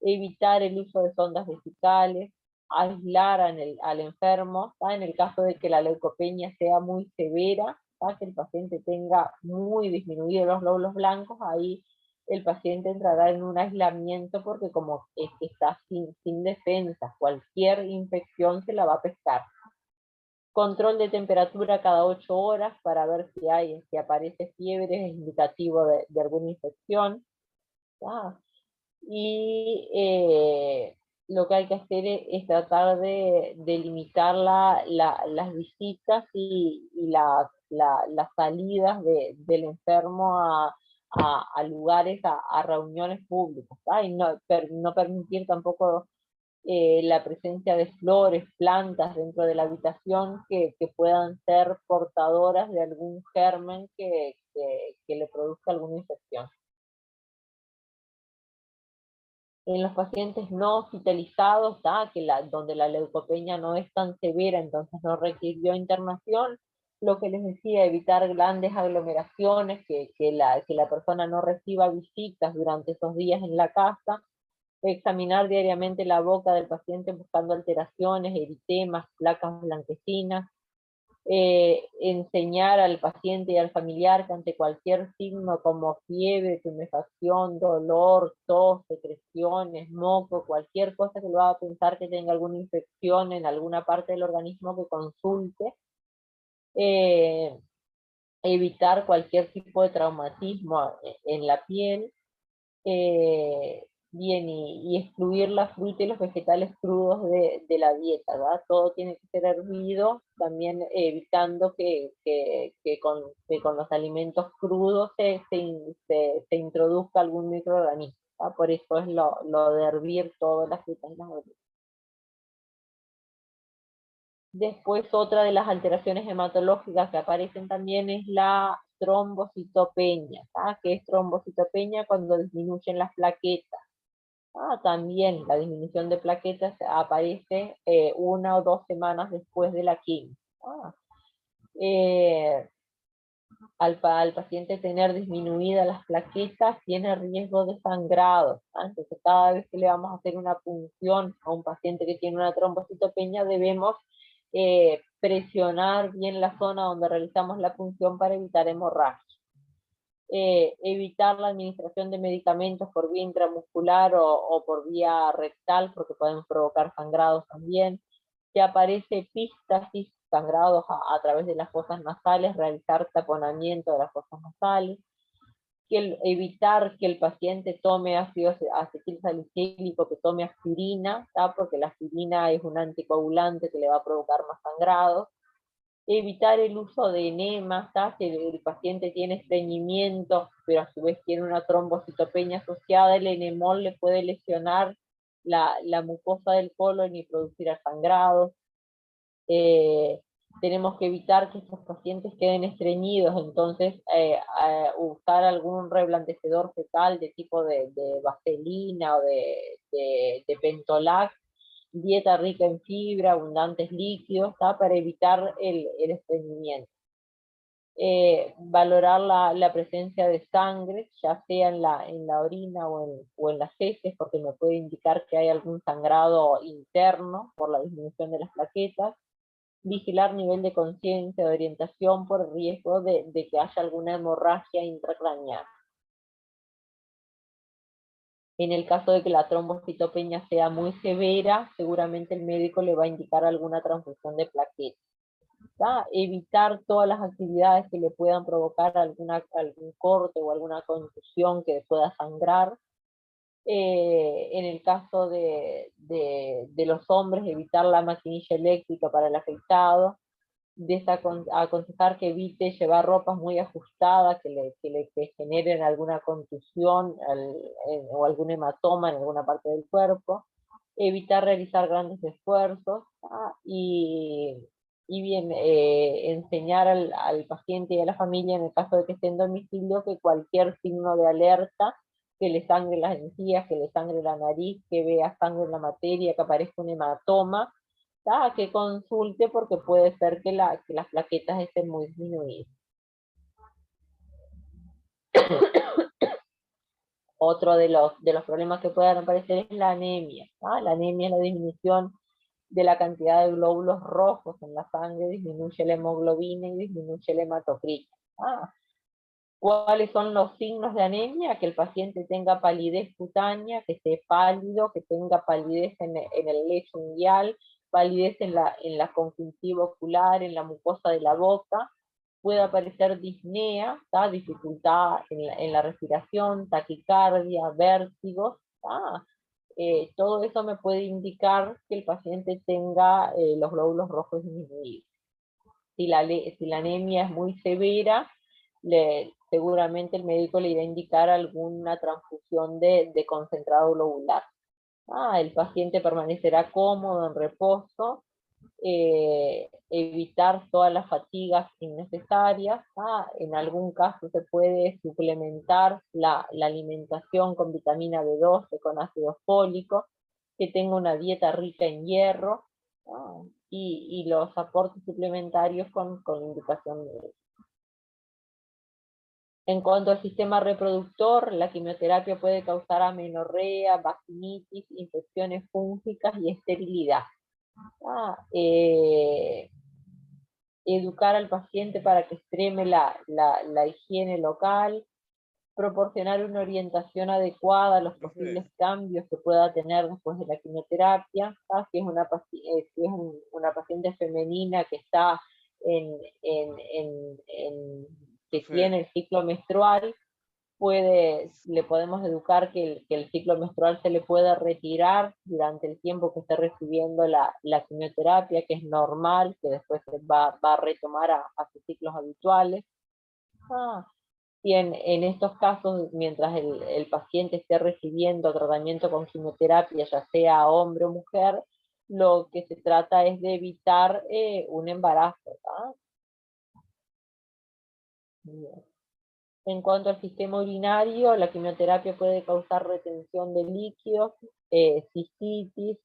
evitar el uso de sondas vesicales, aislar al enfermo, en el caso de que la leucopenia sea muy severa, que el paciente tenga muy disminuidos los glóbulos blancos, ahí el paciente entrará en un aislamiento, porque como está sin defensas, cualquier infección se la va a pescar. Control de temperatura cada 8 horas para ver si aparece fiebre, es indicativo de alguna infección. Y lo que hay que hacer es tratar de limitar las visitas y las salidas del enfermo a lugares, a reuniones públicas, y no permitir tampoco la presencia de flores, plantas dentro de la habitación que puedan ser portadoras de algún germen que le produzca alguna infección. En los pacientes no hospitalizados, donde la leucopenia no es tan severa, entonces no requirió internación, lo que les decía, evitar grandes aglomeraciones, que la persona no reciba visitas durante esos días en la casa, examinar diariamente la boca del paciente buscando alteraciones, eritemas, placas blanquecinas, enseñar al paciente y al familiar que ante cualquier signo como fiebre, tumefacción, dolor, tos, secreciones, moco, cualquier cosa que lo haga pensar que tenga alguna infección en alguna parte del organismo, que consulte. Evitar cualquier tipo de traumatismo en la piel. Bien, y excluir la fruta y los vegetales crudos de la dieta, ¿verdad? Todo tiene que ser hervido, también evitando que con los alimentos crudos se introduzca algún microorganismo, ¿verdad? Por eso es lo de hervir todas las frutas y las verduras. Después, otra de las alteraciones hematológicas que aparecen también es la trombocitopenia, ¿tá? ¿Qué es trombocitopenia? Cuando disminuyen las plaquetas. También la disminución de plaquetas aparece 1 o 2 semanas después de la quimio. Al paciente tener disminuidas las plaquetas, tiene riesgo de sangrado. Entonces, cada vez que le vamos a hacer una punción a un paciente que tiene una trombocitopenia, debemos presionar bien la zona donde realizamos la punción para evitar hemorragia. Evitar la administración de medicamentos por vía intramuscular o por vía rectal, porque pueden provocar sangrados también. Si aparece epístasis, sangrados a través de las fosas nasales, realizar taponamiento de las fosas nasales. Evitar que el paciente tome ácido acetilsalicílico, que tome aspirina, porque la aspirina es un anticoagulante que le va a provocar más sangrados. Evitar el uso de enemas, si el paciente tiene estreñimiento, pero a su vez tiene una trombocitopenia asociada, el enemol le puede lesionar la mucosa del colon y producir sangrados. Tenemos que evitar que estos pacientes queden estreñidos, entonces usar algún reblandecedor fecal de tipo de vaselina o de pentolac, dieta rica en fibra, abundantes líquidos, para evitar el estreñimiento. Valorar la presencia de sangre, ya sea en la orina o en las heces, porque me puede indicar que hay algún sangrado interno por la disminución de las plaquetas. Vigilar nivel de conciencia, de orientación, por el riesgo de que haya alguna hemorragia intracraneal. En el caso de que la trombocitopenia sea muy severa, seguramente el médico le va a indicar alguna transfusión de plaquetas. Evitar todas las actividades que le puedan provocar algún corte o alguna contusión que pueda sangrar. En el caso de los hombres, evitar la maquinilla eléctrica para el afectado. Aconsejar que evite llevar ropas muy ajustadas que le generen alguna contusión o algún hematoma en alguna parte del cuerpo. Evitar realizar grandes esfuerzos, y bien, enseñar al paciente y a la familia, en el caso de que esté en domicilio, que cualquier signo de alerta, que le sangre las encías, que le sangre la nariz, que vea sangre en la materia, que aparezca un hematoma, que consulte, porque puede ser que las plaquetas estén muy disminuidas. Otro de los problemas que pueden aparecer es la anemia. La anemia es la disminución de la cantidad de glóbulos rojos en la sangre, disminuye la hemoglobina y disminuye el hematocrito. ¿Cuáles son los signos de anemia? Que el paciente tenga palidez cutánea, que esté pálido, que tenga palidez en el lecho unguial, palidez en la conjuntiva ocular, en la mucosa de la boca. Puede aparecer disnea, dificultad en la respiración, taquicardia, vértigos. Todo eso me puede indicar que el paciente tenga los glóbulos rojos disminuidos. Si la anemia es muy severa, seguramente el médico le irá a indicar alguna transfusión de concentrado globular. El paciente permanecerá cómodo, en reposo, evitar todas las fatigas innecesarias. En algún caso se puede suplementar la alimentación con vitamina B12, con ácido fólico, que tenga una dieta rica en hierro, y los aportes suplementarios con indicación médica. En cuanto al sistema reproductor, la quimioterapia puede causar amenorrea, vaginitis, infecciones fúngicas y esterilidad. Educar al paciente para que extreme la higiene local, proporcionar una orientación adecuada a los posibles cambios que pueda tener después de la quimioterapia. Si es una paciente femenina que está que tiene el ciclo menstrual, le podemos educar que el ciclo menstrual se le pueda retirar durante el tiempo que esté recibiendo la quimioterapia, que es normal, que después va a retomar a sus ciclos habituales. Y en estos casos, mientras el paciente esté recibiendo tratamiento con quimioterapia, ya sea hombre o mujer, lo que se trata es de evitar un embarazo. Bien. En cuanto al sistema urinario, la quimioterapia puede causar retención de líquidos, cistitis,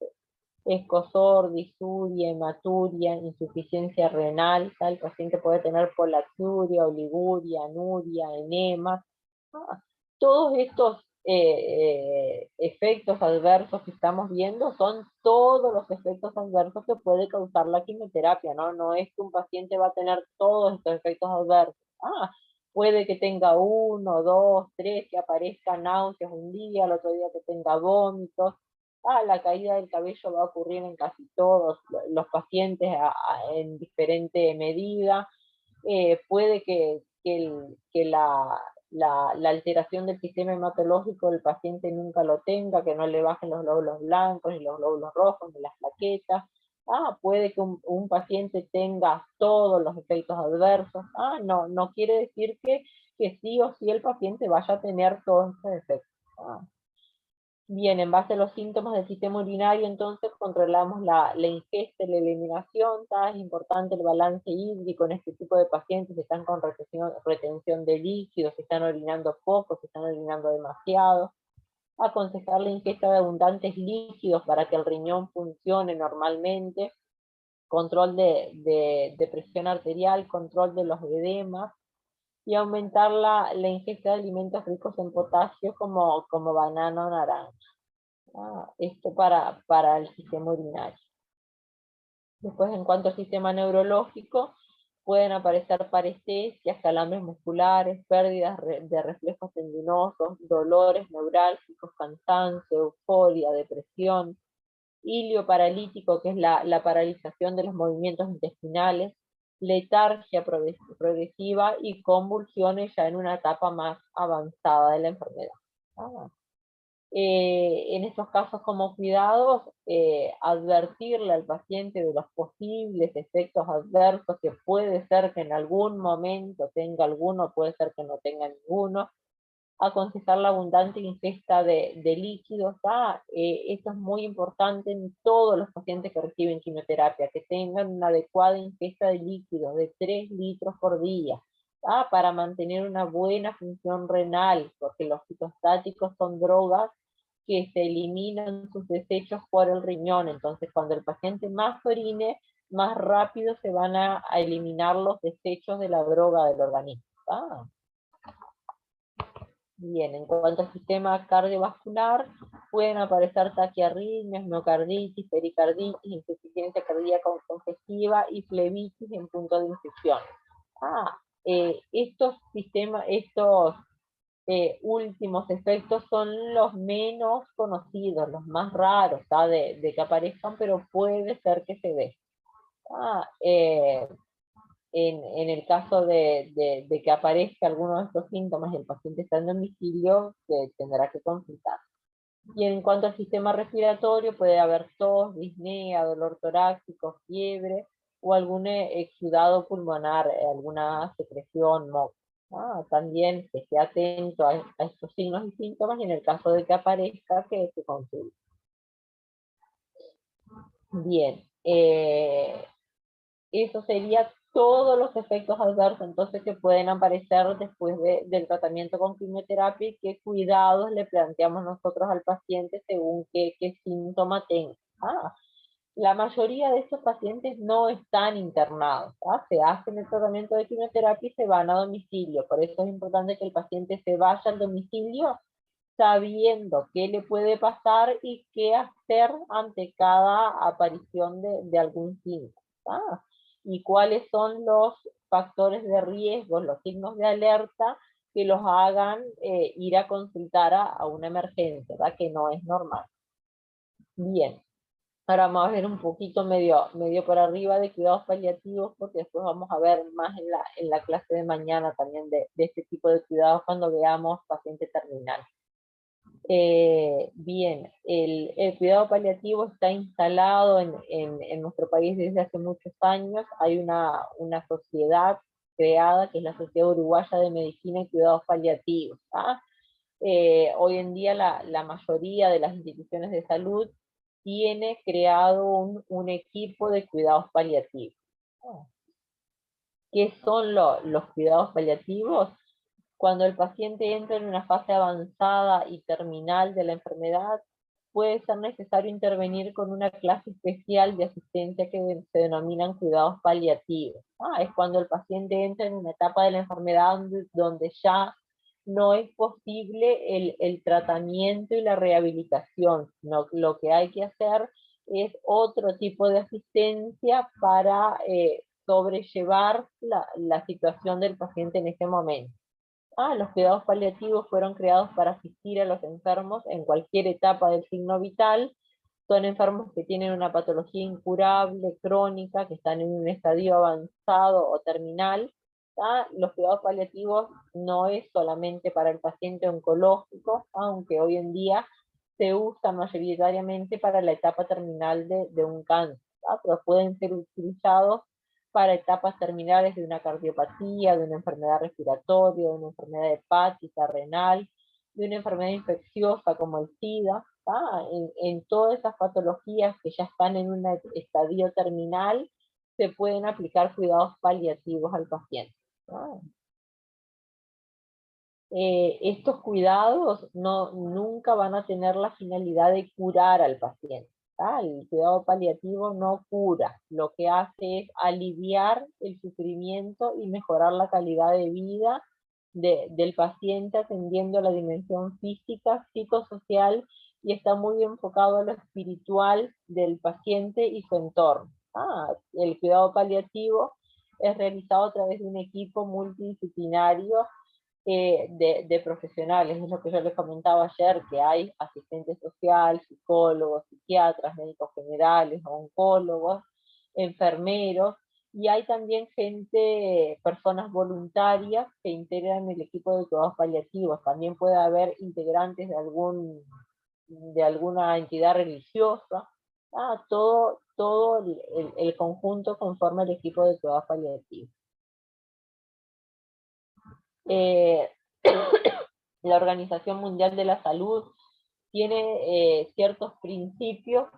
escosor, disuria, hematuria, insuficiencia renal. El paciente puede tener polaxiuria, oliguria, anuria, enema. Todos estos efectos adversos que estamos viendo son todos los efectos adversos que puede causar la quimioterapia, ¿no? No es que un paciente va a tener todos estos efectos adversos. Puede que tenga 1, 2, 3, que aparezca náuseas un día, el otro día que tenga vómitos. La caída del cabello va a ocurrir en casi todos los pacientes en diferente medida. Puede que la alteración del sistema hematológico del paciente nunca lo tenga, que no le bajen los glóbulos blancos, ni los glóbulos rojos, ni las plaquetas. Puede que un paciente tenga todos los efectos adversos. No quiere decir que sí o sí el paciente vaya a tener todos estos efectos. Bien, en base a los síntomas del sistema urinario, entonces controlamos la ingesta y la eliminación. Es importante el balance hídrico en este tipo de pacientes que están con retención de líquidos, se están orinando poco, se están orinando demasiado. Aconsejar la ingesta de abundantes líquidos para que el riñón funcione normalmente. Control de presión arterial, control de los edemas, y aumentar la ingesta de alimentos ricos en potasio como banana o naranja. Esto para el sistema urinario. Después, en cuanto al sistema neurológico, pueden aparecer parestesias, calambres musculares, pérdidas de reflejos tendinosos, dolores neurálgicos, cansancio, euforia, depresión, hilio paralítico, que es la paralización de los movimientos intestinales, letargia progresiva y convulsiones ya en una etapa más avanzada de la enfermedad. En estos casos, como cuidados, advertirle al paciente de los posibles efectos adversos, que puede ser que en algún momento tenga alguno, puede ser que no tenga ninguno. Aconsejar la abundante ingesta de líquidos. Esto es muy importante en todos los pacientes que reciben quimioterapia, que tengan una adecuada ingesta de líquidos de 3 litros por día, para mantener una buena función renal, porque los citostáticos son drogas que se eliminan sus desechos por el riñón. Entonces, cuando el paciente más orine, más rápido se van a eliminar los desechos de la droga del organismo. Bien, en cuanto al sistema cardiovascular, pueden aparecer taquiarritmias, miocarditis, pericarditis, insuficiencia cardíaca congestiva y flebitis en punto de infección. Estos últimos efectos son los menos conocidos, los más raros de que aparezcan, pero puede ser que se dé. En el caso de que aparezca alguno de estos síntomas y el paciente está en domicilio, se tendrá que consultar. Y en cuanto al sistema respiratorio, puede haber tos, disnea, dolor torácico, fiebre o algún exudado pulmonar, alguna secreción, moco. También que esté atento a estos signos y síntomas, y en el caso de que aparezca, que se consulte. Bien. Eso sería todos los efectos adversos entonces que pueden aparecer después del tratamiento con quimioterapia y qué cuidados le planteamos nosotros al paciente según qué síntoma tenga. La mayoría de estos pacientes no están internados, se hacen el tratamiento de quimioterapia y se van a domicilio. Por eso es importante que el paciente se vaya al domicilio sabiendo qué le puede pasar y qué hacer ante cada aparición de algún síntoma. Y cuáles son los factores de riesgo, los signos de alerta que los hagan ir a consultar a una emergencia, ¿verdad? Que no es normal. Bien. Ahora vamos a ver un poquito medio por arriba de cuidados paliativos, porque después vamos a ver más en la clase de mañana también de este tipo de cuidados cuando veamos paciente terminal. Bien, el cuidado paliativo está instalado en nuestro país desde hace muchos años. Hay una sociedad creada que es la Sociedad Uruguaya de Medicina y Cuidados Paliativos. Hoy en día la mayoría de las instituciones de salud tiene creado un equipo de cuidados paliativos. ¿Qué son los cuidados paliativos? Cuando el paciente entra en una fase avanzada y terminal de la enfermedad, puede ser necesario intervenir con una clase especial de asistencia que se denominan cuidados paliativos. Es cuando el paciente entra en una etapa de la enfermedad donde ya no es posible el tratamiento y la rehabilitación, sino lo que hay que hacer es otro tipo de asistencia para sobrellevar la situación del paciente en ese momento. Los cuidados paliativos fueron creados para asistir a los enfermos en cualquier etapa del signo vital. Son enfermos que tienen una patología incurable, crónica, que están en un estadio avanzado o terminal. Los cuidados paliativos no es solamente para el paciente oncológico, aunque hoy en día se usa mayoritariamente para la etapa terminal de un cáncer, pero pueden ser utilizados para etapas terminales de una cardiopatía, de una enfermedad respiratoria, de una enfermedad hepática, renal, de una enfermedad infecciosa como el SIDA. En todas esas patologías que ya están en un estadio terminal, se pueden aplicar cuidados paliativos al paciente. Estos cuidados nunca van a tener la finalidad de curar al paciente. El cuidado paliativo no cura, lo que hace es aliviar el sufrimiento y mejorar la calidad de vida del paciente atendiendo a la dimensión física, psicosocial, y está muy enfocado a lo espiritual del paciente y su entorno. El cuidado paliativo es realizado a través de un equipo multidisciplinario de profesionales. Es lo que yo les comentaba ayer, que hay asistentes sociales, psicólogos, psiquiatras, médicos generales, oncólogos, enfermeros, y hay también personas voluntarias que integran el equipo de cuidados paliativos. También puede haber integrantes de alguna entidad religiosa. Todo el conjunto conforma el equipo de cuidados paliativos. La Organización Mundial de la Salud tiene ciertos principios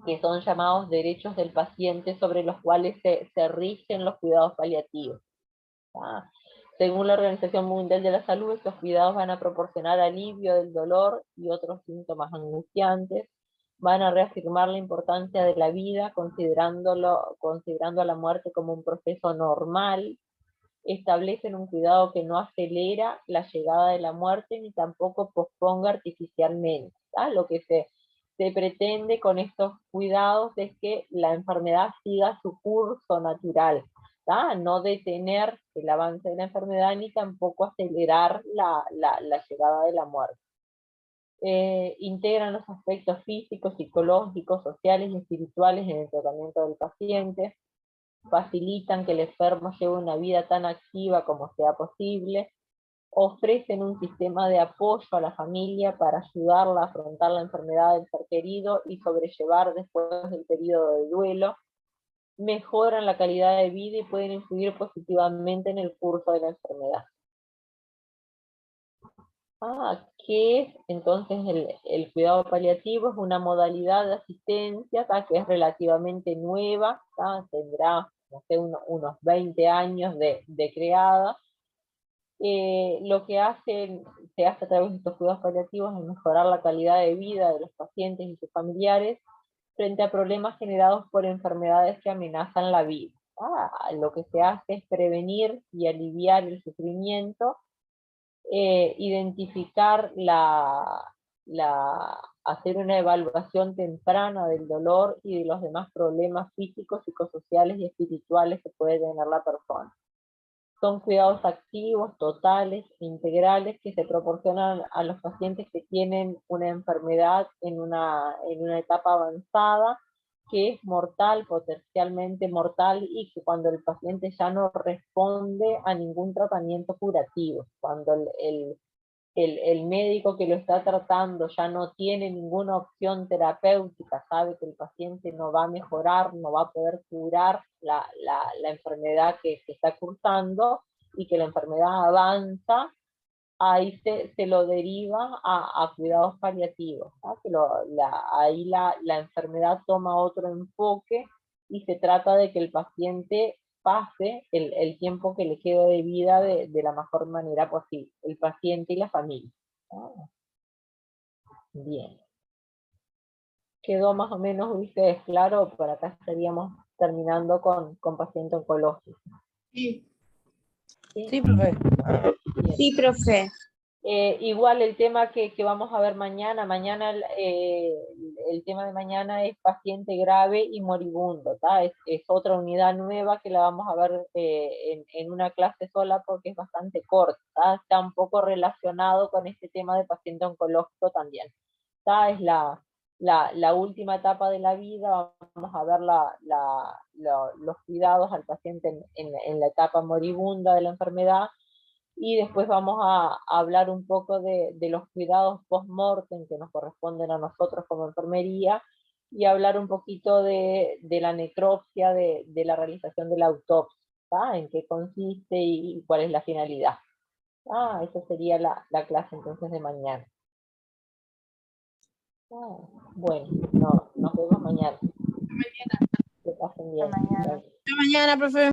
que son llamados derechos del paciente, sobre los cuales se rigen los cuidados paliativos. Según la Organización Mundial de la Salud, estos cuidados van a proporcionar alivio del dolor y otros síntomas angustiantes, van a reafirmar la importancia de la vida, considerando a la muerte como un proceso normal, establecen un cuidado que no acelera la llegada de la muerte ni tampoco posponga artificialmente. Lo que se pretende con estos cuidados es que la enfermedad siga su curso natural, no detener el avance de la enfermedad ni tampoco acelerar la llegada de la muerte. Integran los aspectos físicos, psicológicos, sociales y espirituales en el tratamiento del paciente, facilitan que el enfermo lleve una vida tan activa como sea posible, ofrecen un sistema de apoyo a la familia para ayudarla a afrontar la enfermedad del ser querido y sobrellevar después del periodo de duelo, mejoran la calidad de vida y pueden influir positivamente en el curso de la enfermedad. ¿Qué es entonces el cuidado paliativo? Es una modalidad de asistencia que es relativamente nueva, tendrá no sé, unos 20 años de creada. Lo que se hace a través de estos cuidados paliativos es mejorar la calidad de vida de los pacientes y sus familiares frente a problemas generados por enfermedades que amenazan la vida. Lo que se hace es prevenir y aliviar el sufrimiento, identificar hacer una evaluación temprana del dolor y de los demás problemas físicos, psicosociales y espirituales que puede tener la persona. Son cuidados activos, totales, integrales, que se proporcionan a los pacientes que tienen una enfermedad en una etapa avanzada, que es mortal, potencialmente mortal, y que cuando el paciente ya no responde a ningún tratamiento curativo, cuando el médico que lo está tratando ya no tiene ninguna opción terapéutica, sabe que el paciente no va a mejorar, no va a poder curar la enfermedad que está cursando, y que la enfermedad avanza, ahí se lo deriva a cuidados paliativos, ahí la enfermedad toma otro enfoque y se trata de que el paciente pase el tiempo que le queda de vida de la mejor manera posible, el paciente y la familia. Bien. ¿Quedó más o menos ustedes claro? Por acá estaríamos terminando con paciente oncológico. Sí. ¿Sí? Profe. Bien. Sí, profe. Igual el tema que vamos a ver mañana el tema de mañana es paciente grave y moribundo, es otra unidad nueva que la vamos a ver en una clase sola porque es bastante corta, está un poco relacionado con este tema de paciente oncológico también. Es la última etapa de la vida, vamos a ver los cuidados al paciente en la etapa moribunda de la enfermedad, y después vamos a hablar un poco de los cuidados post-mortem que nos corresponden a nosotros como enfermería, y hablar un poquito de la necropsia, de la realización de la autopsia, en qué consiste y cuál es la finalidad. Esa sería la clase entonces de mañana. Bueno, nos vemos mañana. Que pasen bien. Hasta mañana. Hasta mañana, profe.